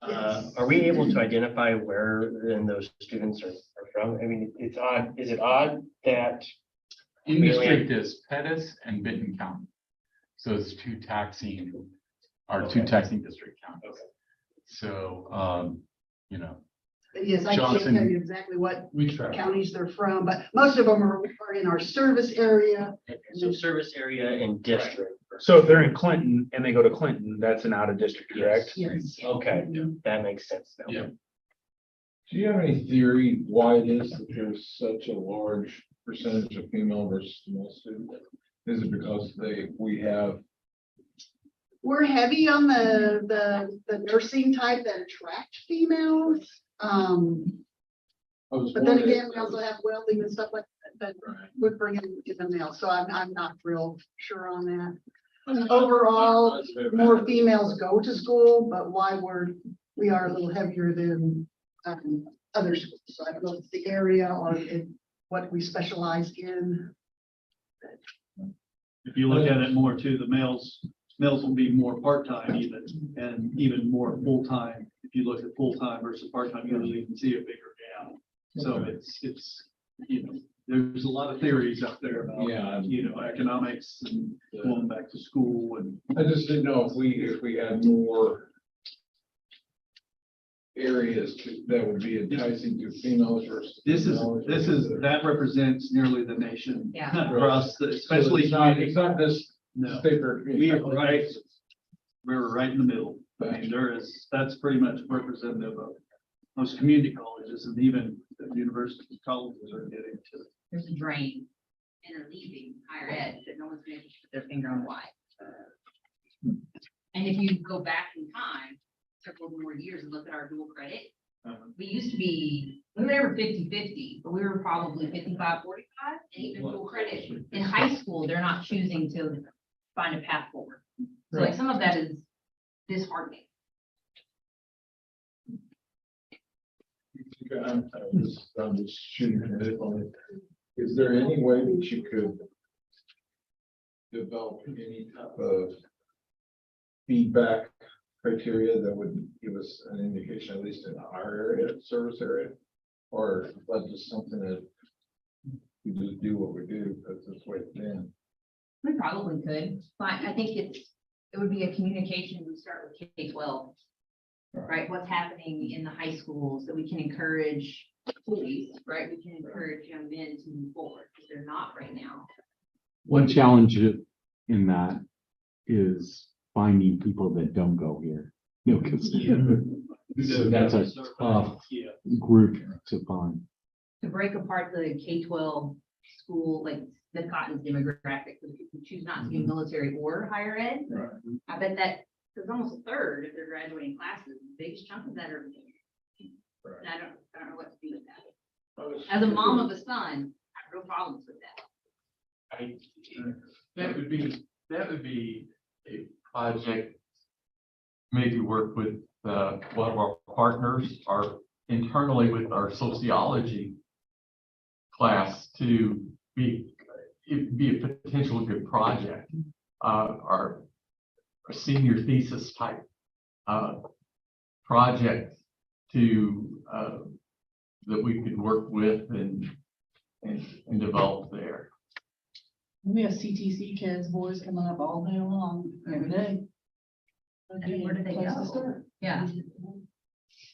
Are we able to identify where then those students are from? I mean, it's odd. Is it odd that In district is Pettis and Benton County. So it's 2 taxing district counties. Okay. So, you know, yes, I can't Johnson- tell you exactly what counties they're from, but most of them are in our service area. So service area and district. So if they're in Clinton and they go to Clinton, that's an out of district, correct? Yes. Okay, that makes sense now. Yeah. Do you have any theory why it is that there's such a large percentage of female versus male students? Is it because We're heavy on the nursing type that attract females. But then again, we also have welding and stuff like that would bring in the male. So I'm not real sure on that. Overall, more females go to school, but why we are a little heavier than other schools. So I don't know if it's the area or what we specialize in. If you look at it more too, the males will be more part-time even, and even more full-time. If you look at full-time versus part-time, you can see a bigger gap. So it's, you know, there's a lot of theories out there about, you know, economics and going back to school and. I just didn't know if we had more areas that would be enticing to females versus. That represents nearly the nation. Yeah. Across, especially. It's not this. No, State fair. we're right in the middle. I mean, that's pretty much representative of most community colleges and even the university colleges are getting to. There's a drain and they're leaving higher ed, but no one's going to put their finger on why. And if you go back in time, several more years and look at our dual credit, we used to be, we were never 50-50, but we were probably 55-45 and even dual credit. In high school, they're not choosing to find a path forward. So like some of that is disheartening. I'm just shooting a bit on it. Is there any way that you could develop any type of feedback criteria that would give us an indication, at least in our area, service area? Or is that just something that we just do what we do because it's way thin? We probably could, but I think it would be a communication. We start with K-12. Right, what's happening in the high schools that we can encourage police, right? We can encourage young men to move forward because they're not right now. One challenge in that is finding people that don't go here. You know, 'cause that's a tough group to find. To break apart the K-12 school, like the Cotton's demographic, for the people who choose not to be military or higher ed. I bet that there's almost a third of their graduating classes. The biggest chunk of that are. And I don't know what to do with that. As a mom of a son, I have real problems with that. That would be a project, maybe work with one of our partners, internally with our sociology class to be a potential good project. Our senior thesis type project to that we could work with and develop there. We have CTC kids, boys coming up all day long, every day. And where do they go? Yeah.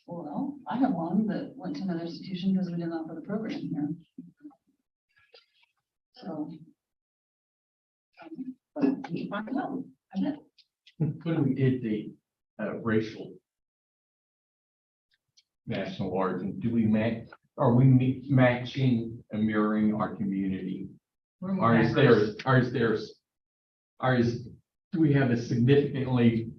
Well, I have one that went to another institution because we didn't offer the program here. So. But we find out. I bet. When we did the racial national origin, are we matching and mirroring our community? Or do we have a significantly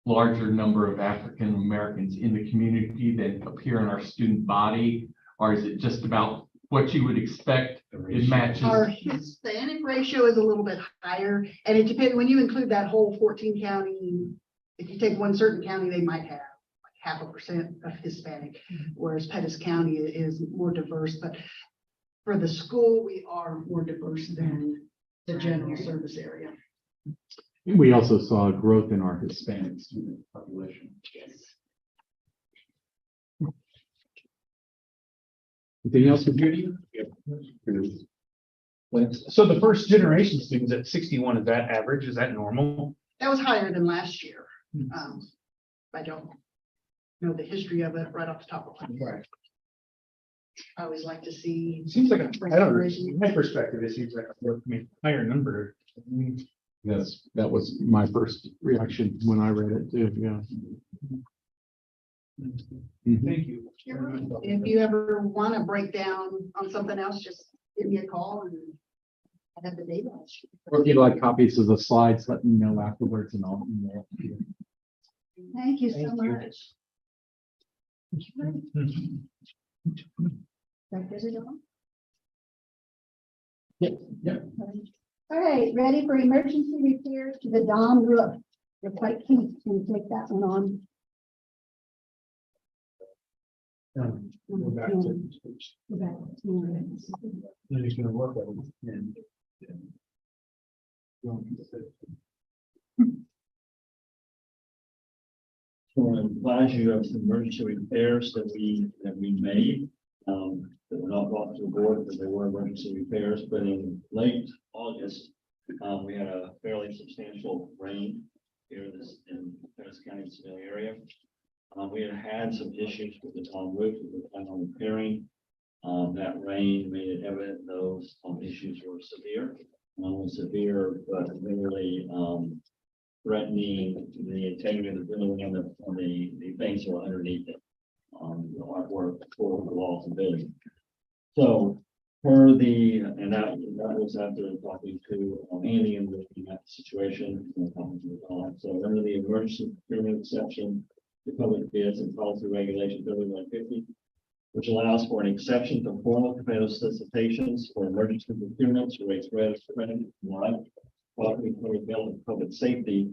larger number of African Americans in the community that appear in our student body? Or is it just about what you would expect? It matches. Our Hispanic ratio is a little bit higher, and it depends, when you include that whole 14 county, if you take one certain county, they might have like 0.5% of Hispanic, whereas Pettis County is more diverse, but for the school, we are more diverse than the general service area. We also saw growth in our Hispanic student population. Anything else with Judy? So the first generation students at 61, is that average? Is that normal? That was higher than last year. I don't know the history of it right off the top of my head. Right. I always like to see. It seems like, I don't know, from my perspective, it seems like a higher number. Yes, that was my first reaction when I read it too, yeah. Thank you. If you ever want to break down on something else, just give me a call and I have the data. Or if you'd like copies of the slides, let me know afterwards and I'll email it to you. Thank you so Thank you. much. Dr. Zidon? Yep. All right, ready for emergency repairs to the Dom roof. You're quite keen to take that one on. We're back to. Go back to- Then he's gonna work on it and. So I advise you of some emergency repairs that we made, that were not brought to the board because they were emergency repairs, but in late August, we had a fairly substantial rain here in Harris County, Sedalia area. We had some issues with the roof that we plan on repairing. That rain made it evident those issues were severe, not only severe, but really threatening the integrity of the building and the things that were underneath it. The artwork for the walls and building. So and that was after talking to Andy and looking at the situation. So under the emergency procurement exception, the public bids and policy regulation 3150, which allows for an exception to formal competitive solicitations for emergency procurements, rates, credit, property, public health, and public safety.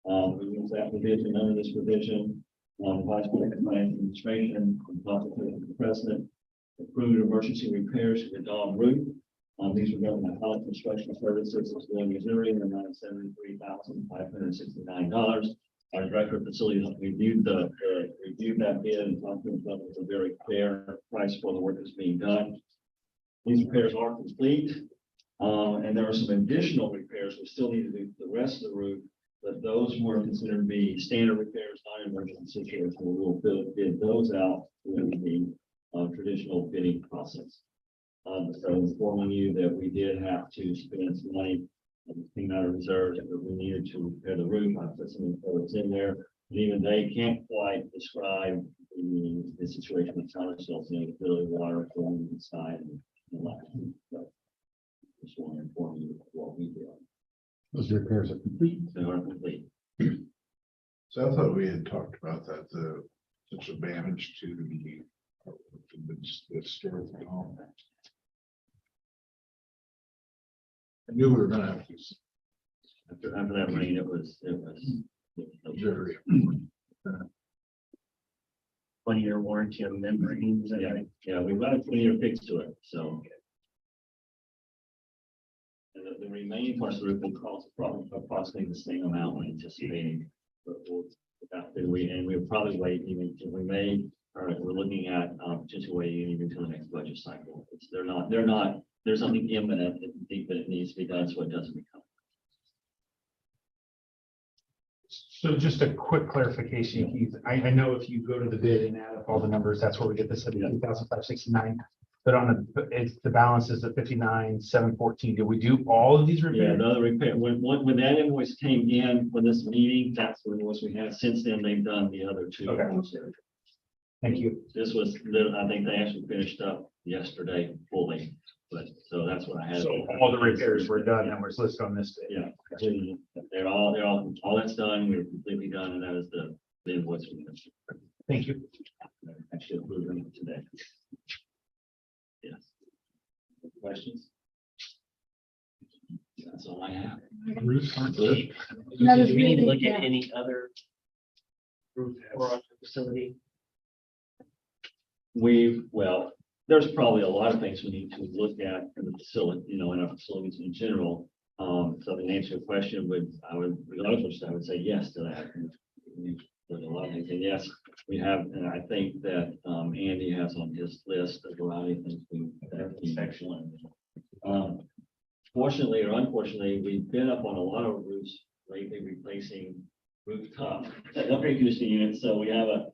We use that provision under this provision. Vice President of Administration, and the President approved emergency repairs to the Dom roof. These were governed by Holland Construction Services of Sedalia, Missouri, in the amount of $73,569. Our Director of Facilities reviewed that bid and talked to them about it was a very fair price for the work that's being done. These repairs are complete, and there are some additional repairs. We still need to do the rest of the roof, but those were considered to be standard repairs, not emergency situations. We'll bid those out through the traditional bidding process. So informing you that we did have to spend some money came out of reserves that we needed to repair the roof. I put some info in there, and even they can't quite describe the situation with ourselves in the ability of water going inside and like. So just want to inform you of what we did. Those repairs are complete. They are complete. So I thought we had talked about that, the such a damage to the store. I knew we were gonna have to. After that rain, it was. Very. 1-year warranty on membranes. Yeah, we've got a 20-year fix to it, so. And the remaining parts of the roof will cost approximately the same amount we're anticipating. But we'll probably wait even till we may, or we're looking at potentially waiting even until the next budget cycle. There's something imminent that we think that it needs to be done so it doesn't become. So just a quick clarification, Keith. I know if you go to the bid and add up all the numbers, that's where we get the 72,569. But on the balance is the 59,714. Did we do all of these Yeah, repairs? the other repair, when that invoice came in for this meeting, that's the invoice we have. Since then, they've done the other two. Okay. Thank you. This was, I think they actually finished up yesterday fully, but so that's what I had. So all the repairs were done and was listed on this bid. Yeah, they're all that's done. We're completely done, and that is the invoice. Thank you. Actually approved them today. Yes. Questions? That's all I have. Roofs aren't good. That Do is we need to really look at bad. any other roof for our facility? Well, there's probably a lot of things we need to look at in the facility, in our facilities in general. So to answer your question, regardless, I would say yes to that. There's a lot of things, and yes, we have, and I think that Andy has on his list a variety of things that is excellent. Fortunately or unfortunately, we've been up on a lot of roofs lately replacing rooftop air conditioning units, so we have a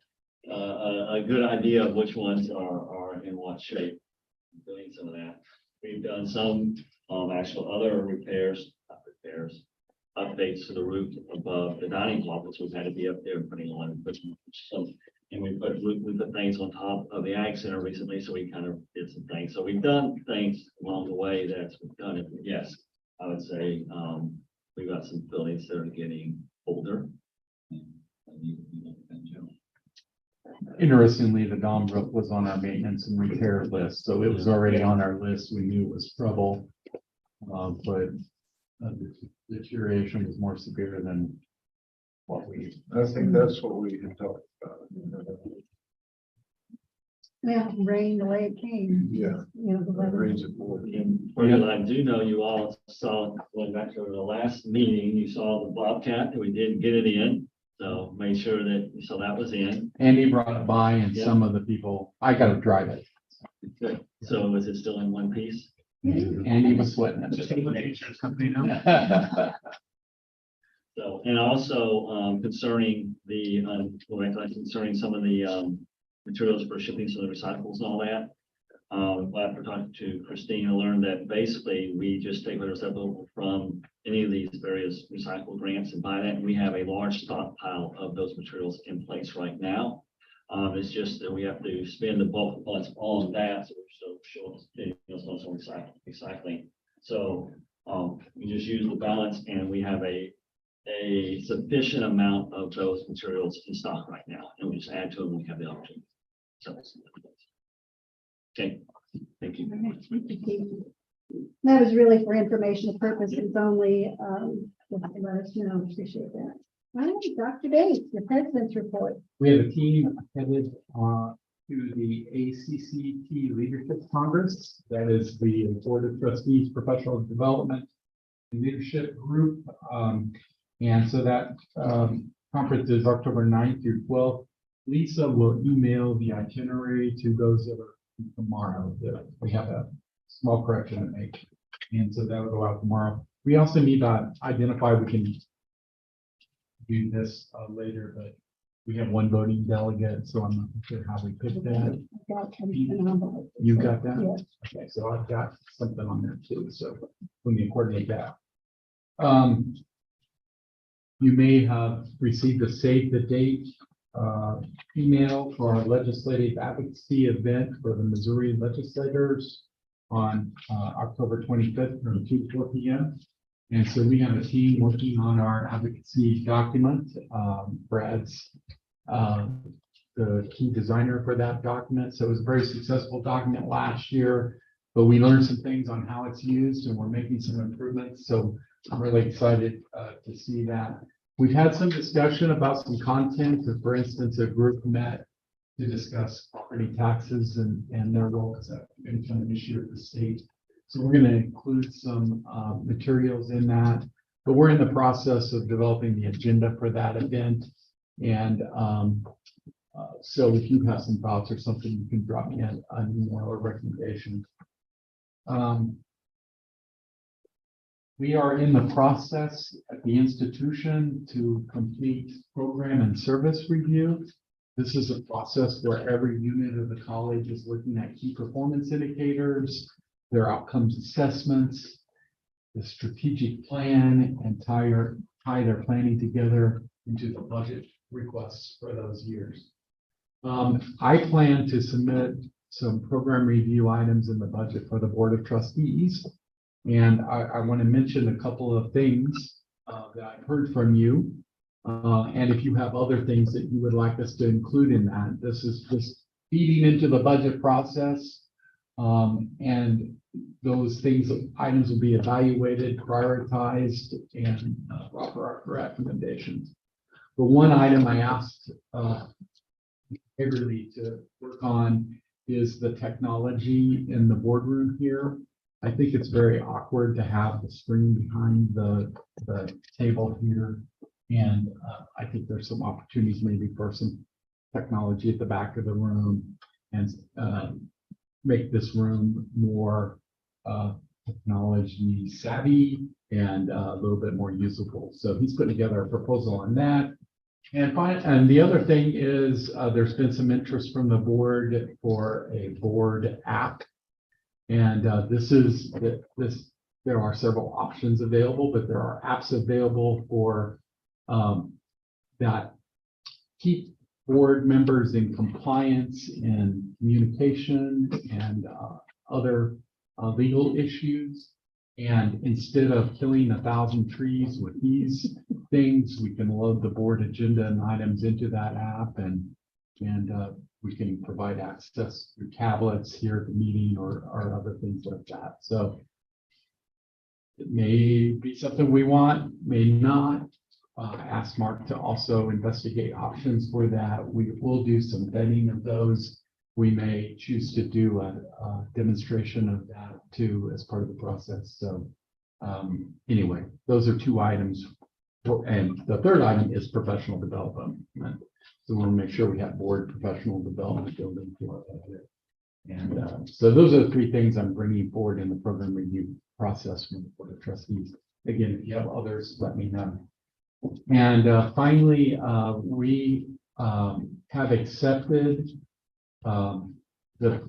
good idea of which ones are in what shape. Doing some of that. We've done some actual other updates to the roof above the dining hall, which we've had to be up there and putting on, but some, and we put things on top of the Ag Center recently, so we kind of did some things. So we've done things along the way that's done it. Yes, I would say we've got some buildings that are getting older. Interestingly, the Dom roof was on our maintenance and repair list, so it was already on our list. We knew it was trouble. But the deterioration was more severe than what we. I think that's what we had talked about. Well, rain the way it came. Yeah. You know, the That weather. rains it forward. And for you, I do know you all saw, going back to the last meeting, you saw the Bobcat, and we didn't get it in. So made sure that, so that was in. Andy brought it by and Yeah. some of the people, I gotta drive it. Good. So is it still in one piece? Andy was sweating Just it. an insurance company now. So, and also, concerning the, concerning some of the, materials for shipping, so the recyclables and all that. After talking to Christine, I learned that basically we just take whatever's left over from any of these various recycle grants and buy that. And we have a large stockpile of those materials in place right now. It's just that we have to spend the bulk of funds on that, so we're still short, recycling. So, we just use the balance and we have a sufficient amount of those materials in stock right now, and we just add to them when we have the opportunity. So, okay, thank you. That was really for informational purposes only. Just to let us know, appreciate that. All right, Dr. Davis, your president's report. We have a team headed to the ACCT Leadership Congress. That is the Board of Trustees Professional Development and Leadership Group. And so that conference is October 9th through 12th. Lisa will email the itinerary to those that are tomorrow. We have a small correction to make. And so that will go out tomorrow. We also need to identify, we can do this later, but we have one voting delegate, so I'm not sure how we pick that. You got that? Yes. Okay, so I've got something on there too, so we can coordinate that. You may have received a save the date email for our legislative advocacy event for the Missouri legislators on October 25th from 2 to 4 p.m. And so we have a team working on our advocacy document. Brad's the key designer for that document. So it was a very successful document last year, but we learned some things on how it's used and we're making some improvements. So I'm really excited to see that. We've had some discussion about some content. For instance, a group met to discuss property taxes and their role as a income issue at the state. So we're going to include some materials in that, but we're in the process of developing the agenda for that event. And so if you have some thoughts or something, you can drop me an email or recommendation. We are in the process at the institution to complete program and service review. This is a process where every unit of the college is looking at key performance indicators, their outcomes assessments, the strategic plan, and tie their planning together into the budget requests for those years. I plan to submit some program review items in the budget for the Board of Trustees. And I want to mention a couple of things that I've heard from you. And if you have other things that you would like us to include in that, this is just feeding into the budget process. And those things, items will be evaluated, prioritized, and offer our recommendations. But one item I asked Haverly to work on is the technology in the boardroom here. I think it's very awkward to have the screen behind the table here. And I think there's some opportunities maybe for some technology at the back of the room and make this room more technology savvy and a little bit more usable. So he's putting together a proposal on that. And the other thing is there's been some interest from the board for a board app. And there are several options available, but there are apps available for that keep board members in compliance and communication and other legal issues. And instead of killing 1,000 trees with these things, we can load the board agenda and items into that app, and we can provide access through tablets here at the meeting or other things like that. So it may be something we want, may not. Ask Mark to also investigate options for that. We will do some vetting of those we may choose to do a demonstration of that too as part of the process. So anyway, those are 2 items. And the third item is professional development. So we want to make sure we have board professional development building for that. And so those are the 3 things I'm bringing forward in the program review process from the Board of Trustees. Again, if you have others, let me know. And finally, we have accepted the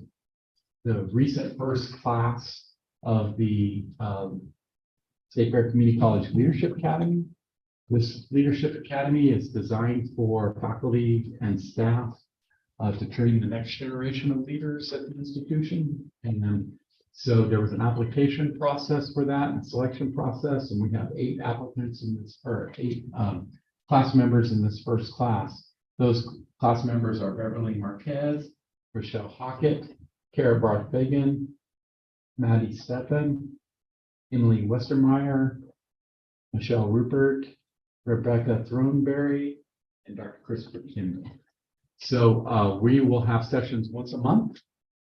recent first class of the State Fair Community College Leadership Academy. This Leadership Academy is designed for faculty and staff to train the next generation of leaders at the institution. And so there was an application process for that and selection process, and we have 8 applicants in this, or 8 class members in this first class. Those class members are Beverly Marquez, Rochelle Hockett, Kara Barth-Fagan, Maddie Steffen, Emily Westermeyer, Michelle Rupert, Rebecca Throneberry, and Dr. Christopher Kim. So we will have sessions once a month,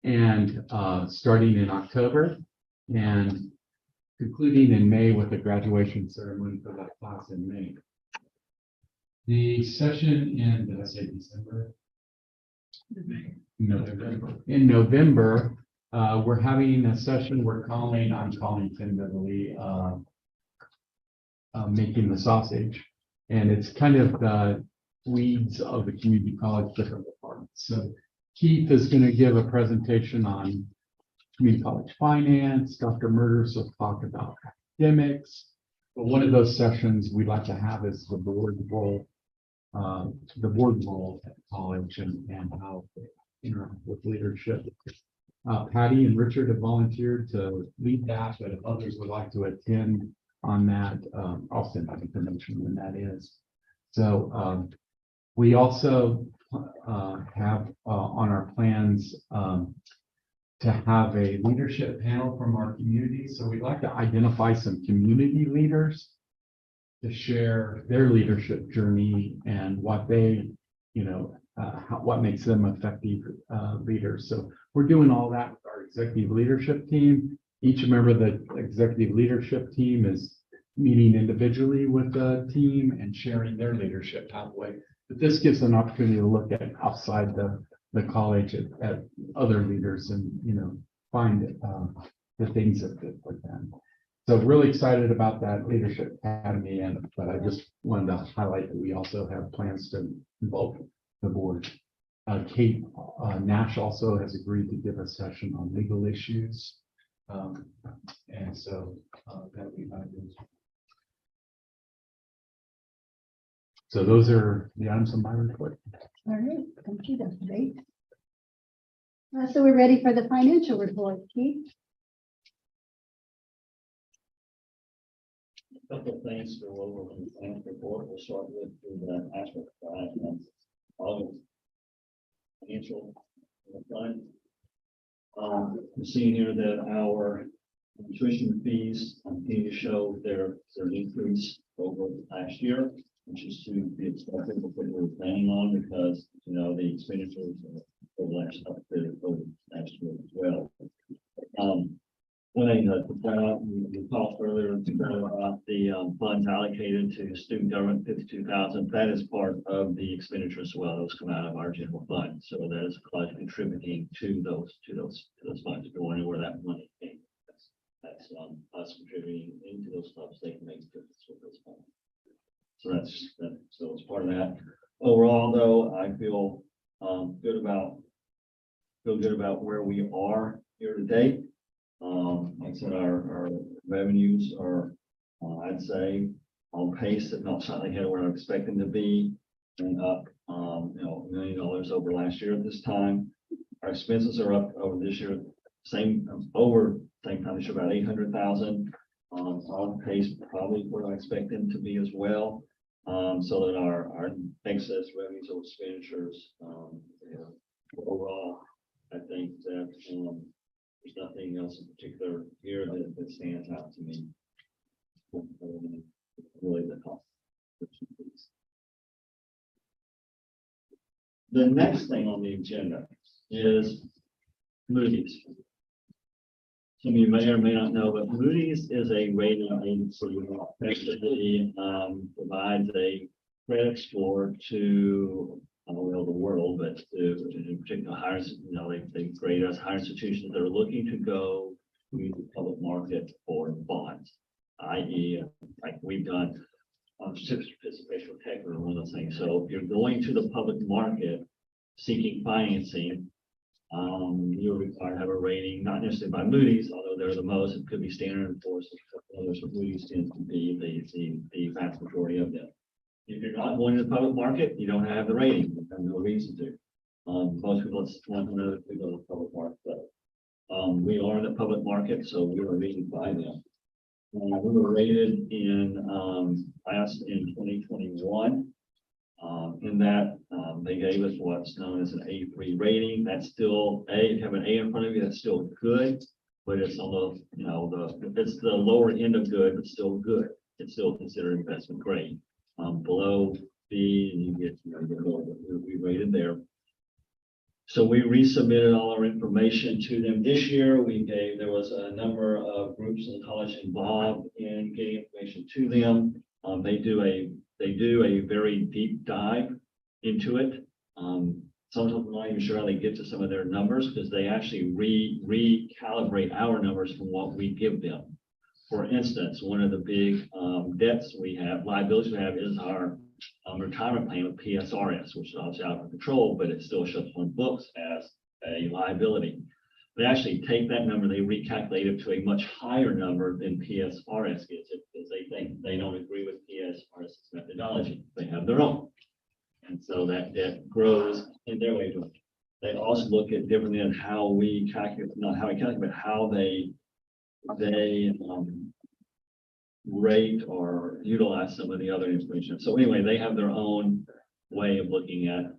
and starting in October and concluding in May with a graduation ceremony for that class in May. The session in, did I say December? November. In November, we're having a session I'm calling tentatively making the sausage. And it's kind of the weeds of the community college different departments. So Keith is going to give a presentation on community college finance. Dr. Murders will talk about academics. But one of those sessions we'd like to have is the board role at the college and how they interact with leadership. Patty and Richard have volunteered to lead that, but if others would like to attend on that, I'll send out information when that is. So we also have on our plans to have a leadership panel from our community. So we'd like to identify some community leaders to share their leadership journey and what they, what makes them effective leaders. So we're doing all that with our executive leadership team. Each member of the executive leadership team is meeting individually with the team and sharing their leadership pathway. But this gives an opportunity to look at outside the college at other leaders and, find the things that fit for them. So really excited about that Leadership Academy, but I just wanted to highlight that we also have plans to involve the board. Kate Nash also has agreed to give a session on legal issues. And so that'll be my news. So those are the items on my report. All right, thank you, Dr. Bates. So we're ready for the financial report, Keith. A couple of things to go over in the financial report. We'll start with the aspect of all financial fund. We're seeing here that our tuition fees continue to show their increase over last year, which is to be expected with what we're planning on because the expenditures over last year as well. One thing to point out, we talked earlier about the funds allocated to student government, 52,000. That is part of the expenditure as well. Those come out of our general fund, so that is contributing to those funds. If you wonder where that money came, that's us contributing into those clubs. They can make a difference with those funds. So it's part of that. Overall, though, I feel good about where we are here today. Like I said, our revenues are, I'd say, on pace, if not slightly ahead of where I expect them to be, and up, $1 million over last year at this time. Our expenses are up over this year, same time this year, about 800,000. On pace, probably where I expect them to be as well. So that our excess revenues or expenditures, overall, I think that there's nothing else in particular here that stands out to me. Really the cost. The next thing on the agenda is Moody's. Some of you may or may not know, but Moody's is a rating agency that effectively provides a credit score to, I don't know the world, but to, in particular, higher, they grade us higher institutions that are looking to go to the public market for bonds, i.e., like we've done certificate of participation tech or one of those things. So if you're going to the public market seeking financing, you're required to have a rating, not necessarily by Moody's, although they're the most. It could be Standard & Poor's, others, but Moody's tends to be the vast majority of them. If you're not going to the public market, you don't have the rating. You have no reason to. Most people want to know if we go to the public market, but we are in the public market, so we are rated by them. We were rated in in 2021. In that they gave us what's known as an A3 rating. That's still if you have an A in front of you, that's still good, but it's on the it's the lower end of good, but still good. It's still considered investment grade. Below B, you get lower, but we rated there. So we resubmitted all our information to them this year. There was a number of groups in the college involved in getting information to them. They do a very deep dive into it. Sometimes I'm not even sure how they get to some of their numbers because they actually recalibrate our numbers from what we give them. For instance, one of the big liabilities we have is our retirement plan with PSRS, which is obviously out of control, but it still shows on books as a liability. They actually take that number, they recalculate it to a much higher number than PSRS gets it, because they think they don't agree with PSRS's methodology. They have their own. And so that debt grows in their way of doing it. They also look at differently than how we calculate, not how we calculate, but how they rate or utilize some of the other information. So anyway, they have their own way of looking at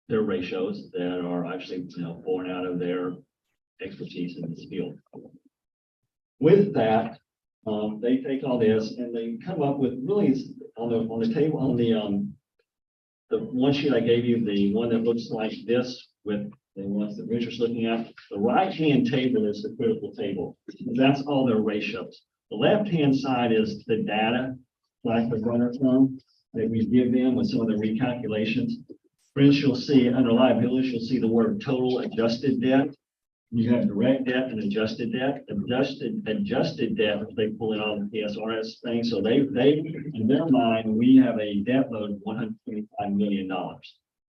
their ratios that are actually, born out of their expertise in this field. With that, they take all this and they come up with really on the table on the one sheet I gave you, the one that looks like this with the ones that Richard's looking at. The right-hand table is the critical table. That's all their ratios. The left-hand side is the data, like the runner from that we give them with some of the recalculations. For instance, you'll see under liabilities, you'll see the word total adjusted debt. You have direct debt and adjusted debt. Adjusted debt, if they pull in all the PSRS things. So they in their mind, we have a debt load of $125 million. Now,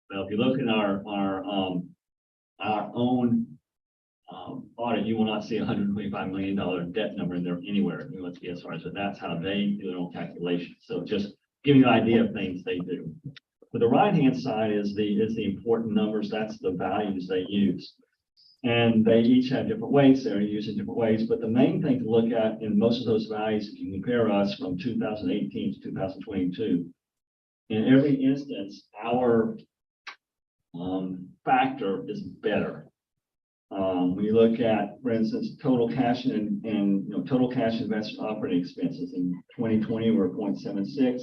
if you look at our own audit, you will not see $125 million debt number in there anywhere in the PSRS, but that's how they do their own calculations. So just giving you an idea of things they do. But the right-hand side is the important numbers. That's the values they use. And they each have different weights. They're used in different ways. But the main thing to look at in most of those values, if you compare us from 2018 to 2022, in every instance, our factor is better. When you look at, for instance, total cash and total cash investment operating expenses in 2020 were 0.76,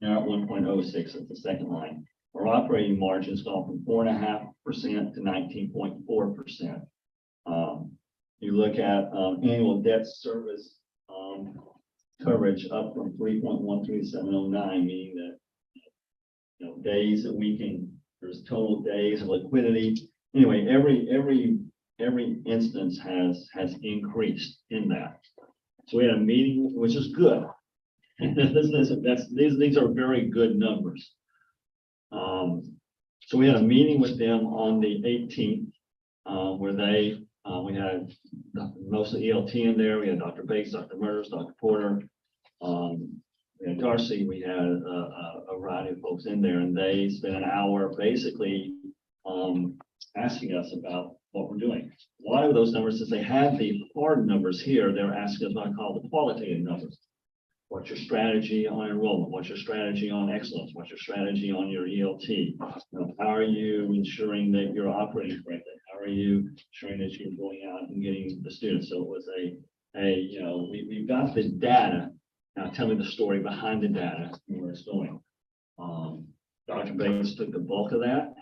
now at 1.06 at the second line. Our operating margins gone from 4.5% to 19.4%. You look at annual debt service coverage up from 3.13 to 709, meaning that days that we can, there's total days of liquidity. Anyway, every instance has increased in that. So we had a meeting, which is good. These are very good numbers. So we had a meeting with them on the 18th, where we had most of the ELT in there. We had Dr. Bates, Dr. Murders, Dr. Porter, we had Darcy. We had a variety of folks in there, and they spent an hour basically asking us about what we're doing. A lot of those numbers, since they had the hard numbers here, they're asking us what I call the qualitative numbers. What's your strategy on enrollment? What's your strategy on excellence? What's your strategy on your ELT? How are you ensuring that you're operating correctly? How are you ensuring that you're going out and getting the students? So it was we've got the data. Now tell me the story behind the data and where it's going. Dr. Bates took the bulk of that.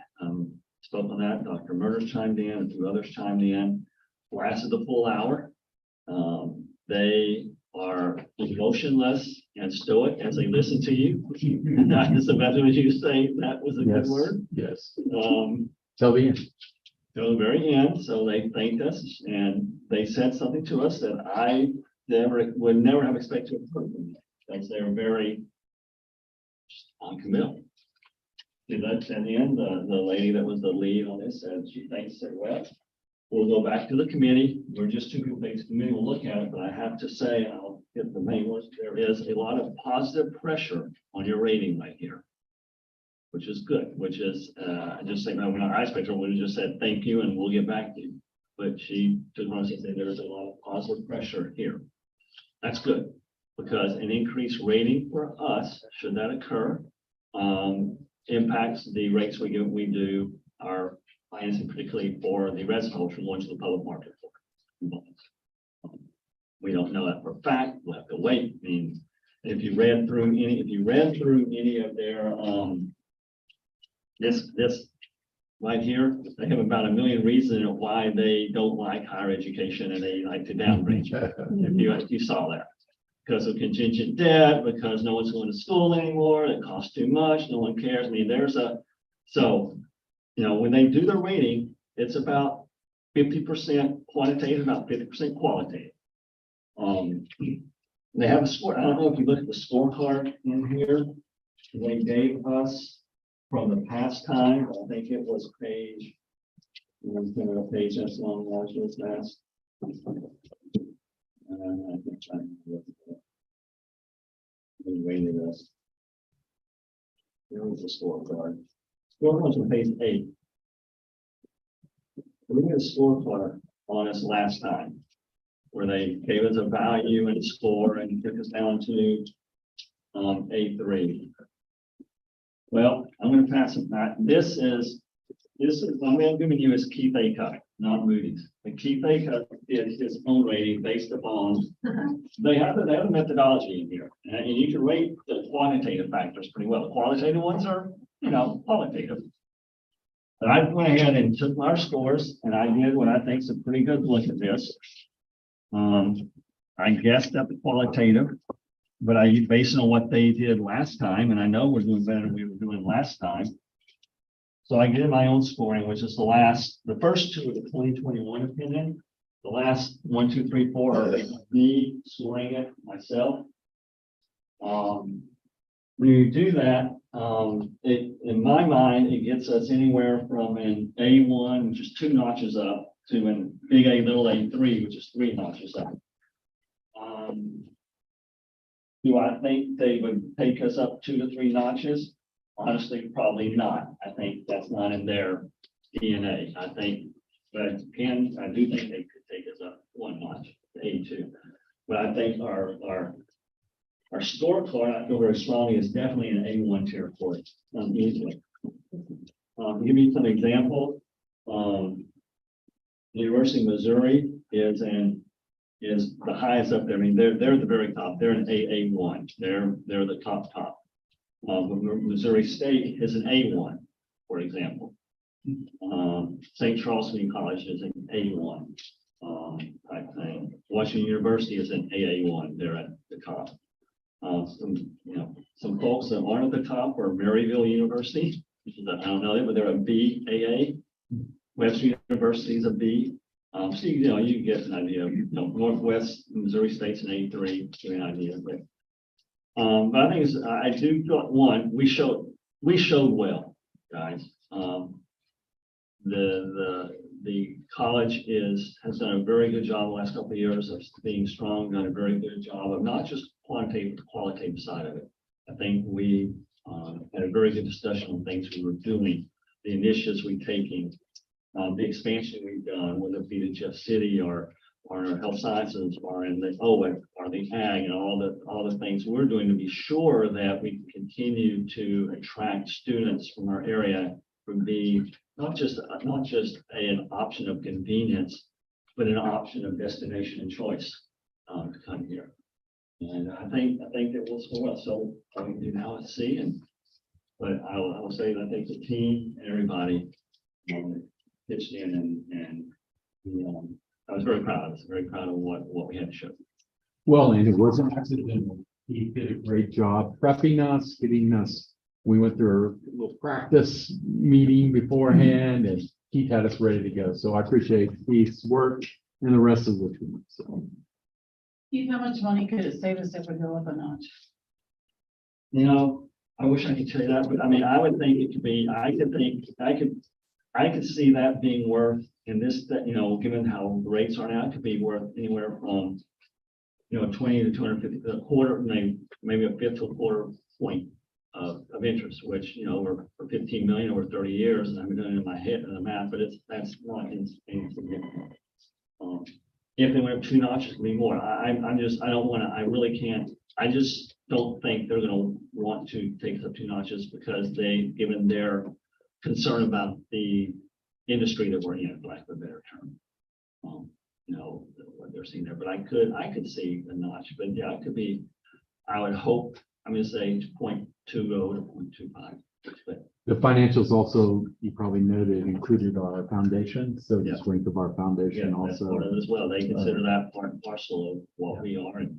spoke on that. Dr. Murders chimed in, and 2 others chimed in. Lasted the full hour. They are emotionless and stoic as they listen to you. Not just about what you say, that was a good Yes, word. yes. Till the end. Till the very end, so they thanked us and they said something to us that I would never have expected to have heard from them. Because they were very committal. At the end, the lady that was the lead on this said, she thanks, said, well, we'll go back to the committee. We're just 2 good things. The committee will look at it, but I have to say, I'll get the main ones. There is a lot of positive pressure on your rating right here, which is good, which is, I just say, when our inspector would have just said, thank you, and we'll get back to you. But she took on and said, there's a lot of positive pressure here. That's good, because an increased rating for us, should that occur, impacts the rates we do our financing, particularly for the residential from going to the public market. We don't know that for a fact. We'll have to wait. I mean, if you read through any of their, this right here, they have about 1 million reasons why they don't like higher education and they like to downgrade you. If you saw that. Because of contingent debt, because no one's going to school anymore, it costs too much, no one cares. I mean, so, you know, when they do their rating, it's about 50% quantitative, about 50% qualitative. They have a score. I don't know if you look at the scorecard in here, they gave us from the past time, I think it was page, that's long as was last. They rated us. There was the scorecard. Scorecard's on page 8. We had a scorecard on us last time, where they gave us a value and a score and took us down to A3. Well, I'm going to pass it back. This is I'm giving you is Keith Aycock, not Moody's. And Keith Aycock did his own rating based upon, they have a methodology in here, and you can rate the quantitative factors pretty well. The qualitative ones are, you know, qualitative. But I went ahead and took our scores, and I did what I think is a pretty good look at this. I guessed at the qualitative, but I based on what they did last time, and I know we're doing better than we were doing last time. So I did my own scoring, which is the first 2 of the 2021 opinion. The last 1, 2, 3, 4 are me scoring it myself. When you do that, in my mind, it gets us anywhere from an A1, which is 2 notches up, to an big A, little A3, which is 3 notches up. Do I think they would take us up 2 to 3 notches? Honestly, probably not. I think that's not in their DNA. I think, but I do think they could take us up 1 notch, to A2. But I think our scorecard, I feel very strongly, is definitely an A1 tier for it, easily. Give you some examples. The University of Missouri is the highest up there. I mean, they're at the very top. They're an AA1. They're the top. Missouri State is an A1, for example. St. Charles Community College is an A1 type thing. Washington University is an AA1. They're at the top. Some folks that aren't at the top are Maryville University, which is I don't know, but they're a B AA. Webster University is a B. So you can get an idea. Northwest Missouri State's an A3, give you an idea. But I think I do feel we showed well, guys. The college has done a very good job the last couple of years of being strong, done a very good job of not just quantitative, but qualitative side of it. I think we had a very good discussion on things we were doing, the initiatives we're taking, the expansion we've done, whether it be to Jeff City or our health sciences or in the OEC or the ag and all the things we're doing to be sure that we can continue to attract students from our area from being not just an option of convenience, but an option of destination and choice to come here. And I think that will score well. So all we can do now is see, but I will say that I think the team and everybody pitched in and I was very proud. I was very proud of what we had to show. Well, and it wasn't accidental. He did a great job prepping us, getting us. We went through a little practice meeting beforehand and Keith had us ready to go. So I appreciate Keith's work and the rest of the team. So. Keith, how much money could it save us if we go up a notch? You know, I wish I could tell you that, but I mean, I would think it could be, I could see that being worth in this, that, you know, given how the rates are now, it could be worth anywhere from, 20 to 250, a quarter, maybe a fifth to a quarter point of interest, which, over for 15 million over 30 years, and I'm doing it in my head in the math, but that's not insignificant. If they went up 2 notches, it'd be more. I don't want to, I really can't, I just don't think they're gonna want to take us up 2 notches because given their concern about the industry that we're in, for lack of a better term. What they're seeing there, but I could see a notch, but yeah, it could be, I would hope, I'm gonna say 0.20 to 0.25. But The financials also, you probably noted, included our foundation. So the Yeah. strength of our yeah, foundation that's also. part of it as well. They consider that part and parcel of what we are, and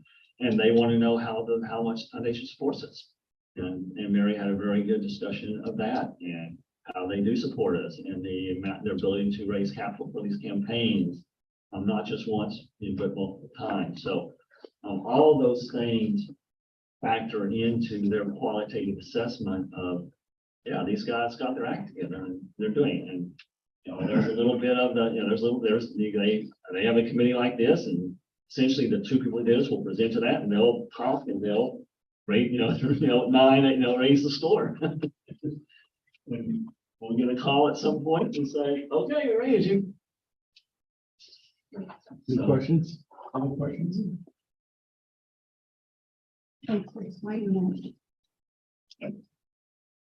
they want to know how much the foundation supports us. And Mary had a very good discussion of that and how they do support us and their ability to raise capital for these campaigns. Not just once, but multiple times. So all of those things factor into their qualitative assessment of, yeah, these guys got their act together and they're doing it. And there's a little bit of the, they have a committee like this, and essentially the 2 people who did this will present to that, and they'll talk and they'll rate, 9, raise the score. And we'll get a call at some point and say, okay, we raised you. Any questions? Any questions?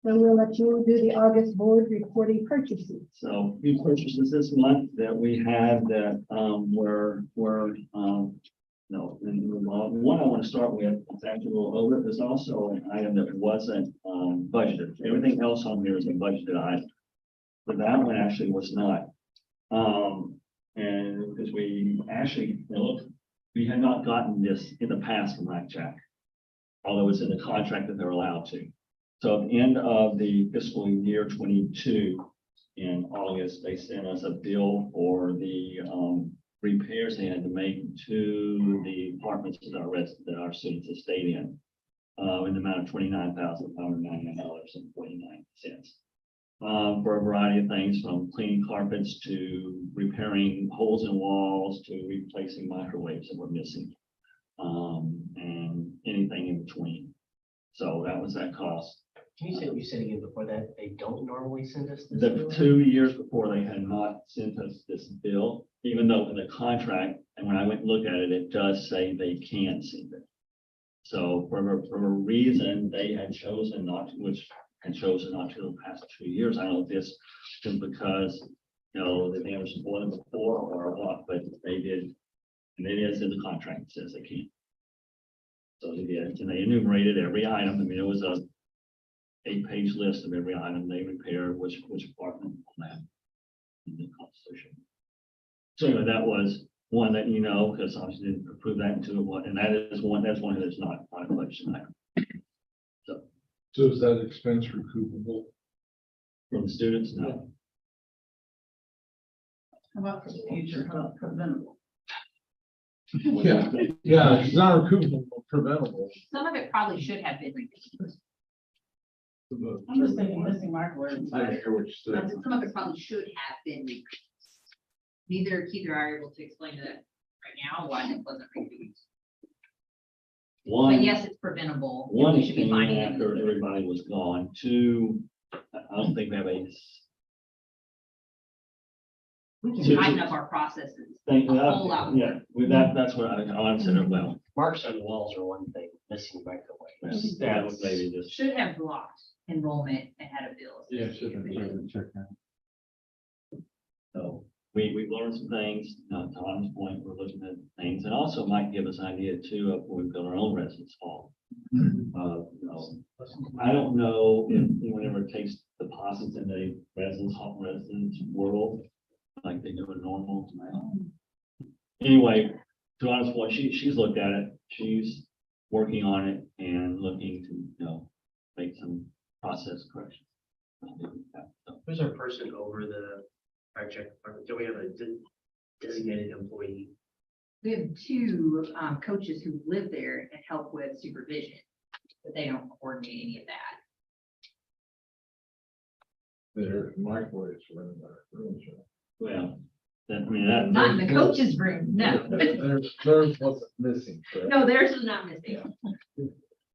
So we'll let you do the August board reporting purchases. So few purchases this month that we had that one I want to start with, it's actually a little over, there's also an item that wasn't budgeted. Everything else on here is a budgeted item. But that one actually was not. And because we actually, we had not gotten this in the past from Black Jack, although it's in the contract that they're allowed to. So at the end of the fiscal year 22, in August, they sent us a bill for the repairs they had to make to the apartments that our students have stayed in the amount of $29,599.49. For a variety of things, from cleaning carpets to repairing holes in walls to replacing microwaves that were missing, and anything in between. So that was that cost. Can you said again before that, they don't normally send us this The bill? 2 years before, they had not sent us this bill, even though in the contract, and when I went and looked at it, it does say they can send it. So for a reason, they had chosen not to, which had chosen not to the past 2 years. I don't know if this is because, that they were supporting before or what, but they did. And it is in the contract, it says they can. So they did, and they enumerated every item. I mean, it was a 8-page list of every item they repaired, which apartment on that in the Constitution. So anyway, that was one that, because obviously didn't approve that into it, and that's one that's not a collection item. So is that expense recoupable? From the students, no. How about for the future, how about preventable? Yeah, it's not recoupable, but preventable. Some of it probably should have been reduced. I'm just thinking missing microwaves. I hear what you said. Some of it probably should have been reduced. Neither Keith or I are able to explain that right now why it wasn't reduced. One. But yes, it's preventable. and One we should be came finding it. after everybody was gone. 2, I don't think we have a. We can Two- tighten up our processes. Thank A you. whole lot Yeah, with that's what I'm saying. Well, Marks on the walls are one thing, missing microwaves. that was maybe just. Should have blocked enrollment and had a bill. Yeah, should have checked that. So we've learned some things. To Tom's point, we're looking at things, and also might give us an idea too of when we build our own residence hall. I don't know if anyone ever takes the deposits in the residence world, like they do in normal mail. Anyway, to be honest, well, she's looked at it, she's working on it and looking to, make some process corrections. Who's our person over the fire check department? Do we have a designated employee? We have two coaches who live there and help with supervision, but they don't coordinate any of that. There, my voice running our rooms. Well, that, I mean, that. Not in the coach's room, no. There's what's missing. correct? No, theirs is not missing.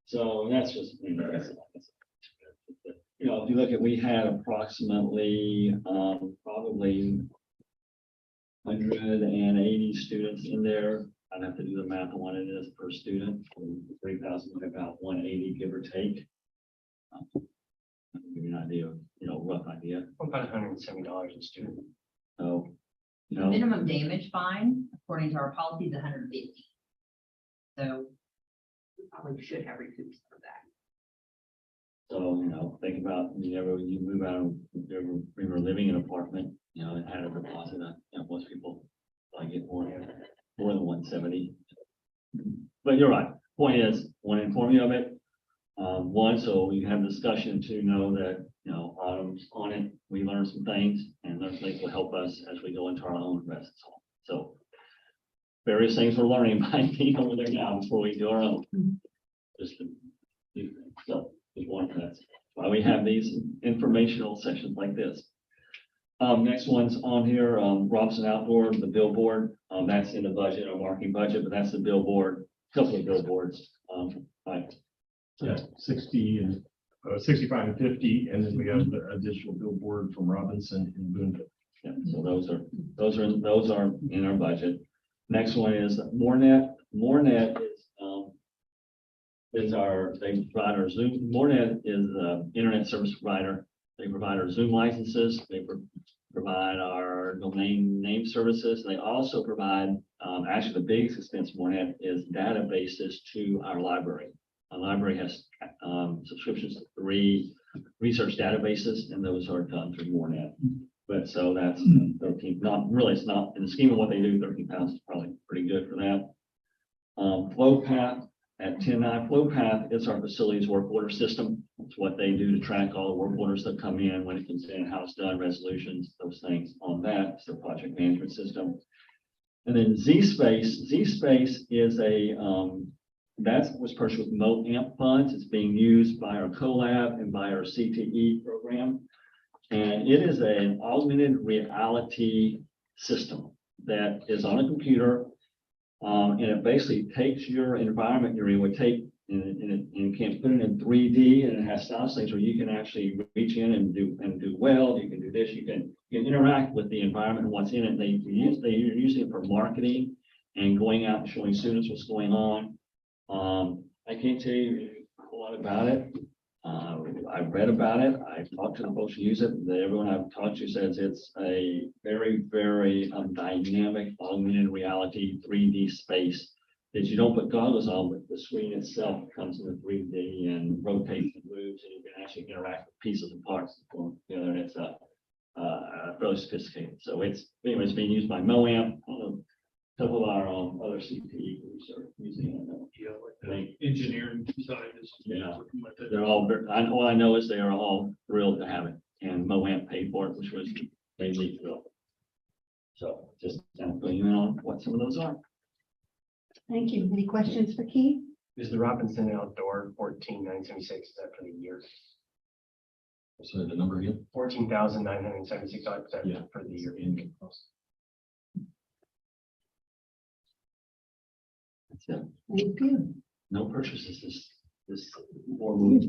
So that's just, if you look at, we had approximately, probably 180 students in there. I'd have to do the math on what it is per student, 3,000, about 180, give or take. I'll give you an idea, rough idea. About $170 a student. So, The minimum damage fine, according to our policy, is 150. So we probably should have recouped some of that. So, think about, you move out of, you're living in an apartment, it had a deposit, most people like get more than 170. But you're right. Point is, I want to inform you of it. One, so we have discussion to know that, Autumn's on it. We learned some things and those things will help us as we go into our own residence hall. So various things we're learning by being over there now before we do our own. Just to do things. So just one, that's why we have these informational sessions like this. Next one's on here, Robson Outdoor, the billboard. That's in the budget, our marketing budget, but that's the billboard, couple of billboards. Right. Yeah, 60 and 65 and 50, and then we have the additional billboard from Robinson and Boonville. Yeah, so those are in our budget. Next one is Mornet. Mornet is they provide our Zoom. Mornet is the internet service provider. They provide our Zoom licenses. They provide our domain name services. They also provide, actually the biggest expense Mornet is databases to our library. Our library has subscriptions to 3 research databases, and those are done through Mornet. But so that's 13, it's not in the scheme of what they do, 13 pounds is probably pretty good for that. FlowPath at 10.9, FlowPath is our facilities work order system. It's what they do to track all the work orders that come in when it comes in, how it's done, resolutions, those things on that. It's their project management system. And then ZSpace is that was purchased with MoAmp funds. It's being used by our CoLab and by our CTE program. And it is an augmented reality system that is on a computer. And it basically takes your environment you're in, and can put it in 3D, and it has sound things where you can actually reach in and do well. You can do this. You can interact with the environment and what's in it. They're using it for marketing and going out and showing students what's going on. I can't tell you a whole lot about it. I've read about it. I've talked to the folks who use it. Everyone I've talked to says it's a very, very dynamic augmented reality 3D space that you don't put goggles on, but the screen itself comes in 3D and rotates and moves, and you can actually interact with pieces and parts together. And it's fairly sophisticated. So it's being used by MoAmp. A couple of our other CTE groups are using it. Engineering side is. Yeah, they're all, all I know is they are all thrilled to have it, and MoAmp paid for it, which was mainly thrilled. So just filling you in on what some of those are. Thank you. Any questions for Keith? Is the Robinson Outdoor 14,976, is that for the year? So the number again? 14,976 Yeah. for the year. That's it. Thank you. No purchases this 4 months.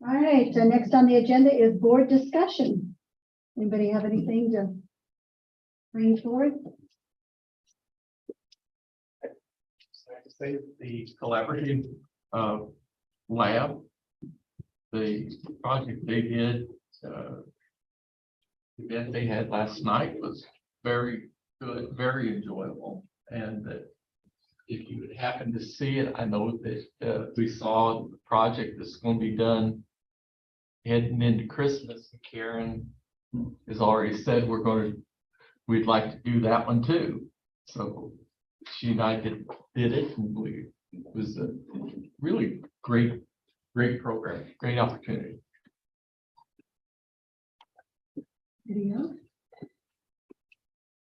All right, so next on the agenda is board discussion. Anybody have anything to bring forward? Say the collaborative lab, the project they did, the event they had last night was very good, very enjoyable, and that if you would happen to see it, I know that we saw the project that's going to be done heading into Christmas. Karen has already said we'd like to do that one too. So she and I did it, and it was a really great program, great opportunity. Anything else?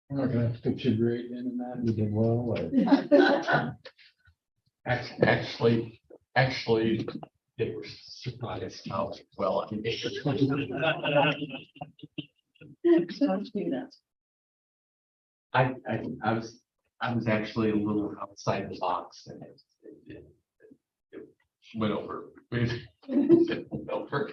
I'm not gonna have to put your grade in that, you did well. Actually, they were surprised how well I did. I was actually a little outside the box, and it went over. It went over.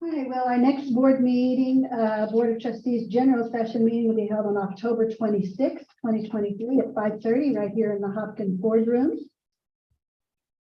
Okay, well, our next board meeting, Board of Trustees General Session meeting will be held on October 26th, 2023 at 5:30 right here in the Hopkins Boardroom.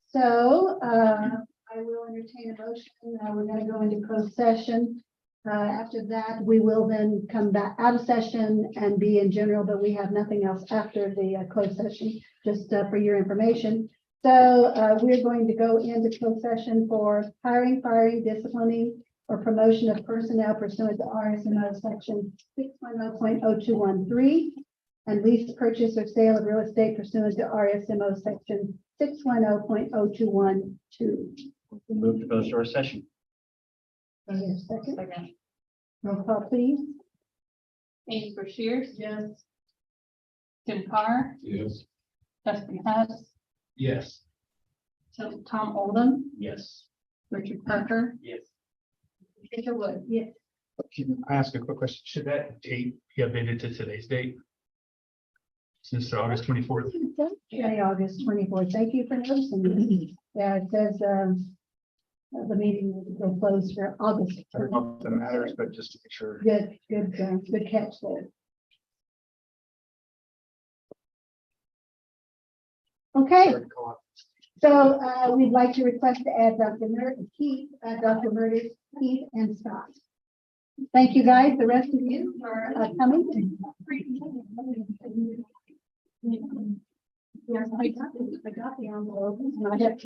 So I will entertain a motion. We're going to go into closed session. After that, we will then come back out of session and be in general, but we have nothing else after the closed session, just for your information. So we're going to go into closed session for hiring, firing, disciplining, or promotion of personnel pursuant to RSMO section 610.0213 and lease, purchase, or sale of real estate pursuant to RSMO section 610.0212. Move to go to our session. Second. Roll call, please. Amy Shears. Yes. Tim Carr, Yes. Justin Hess, Yes. Tom Oldham, Yes. Richard Parker, Yes. Mr. Wood. Yes. Can I ask a quick question? Should that date be updated to today's date? Since August 24th? Okay, August 24th. Thank you for noticing. Yeah, it says, the meeting will close for August. I don't know if that matters, but just to make sure. Good catch there. Okay, so we'd like to request to add Dr. Keith, Dr. Murders, Keith, and Scott. Thank you, guys, the rest of you for coming. Yes, I got the envelope, and I have to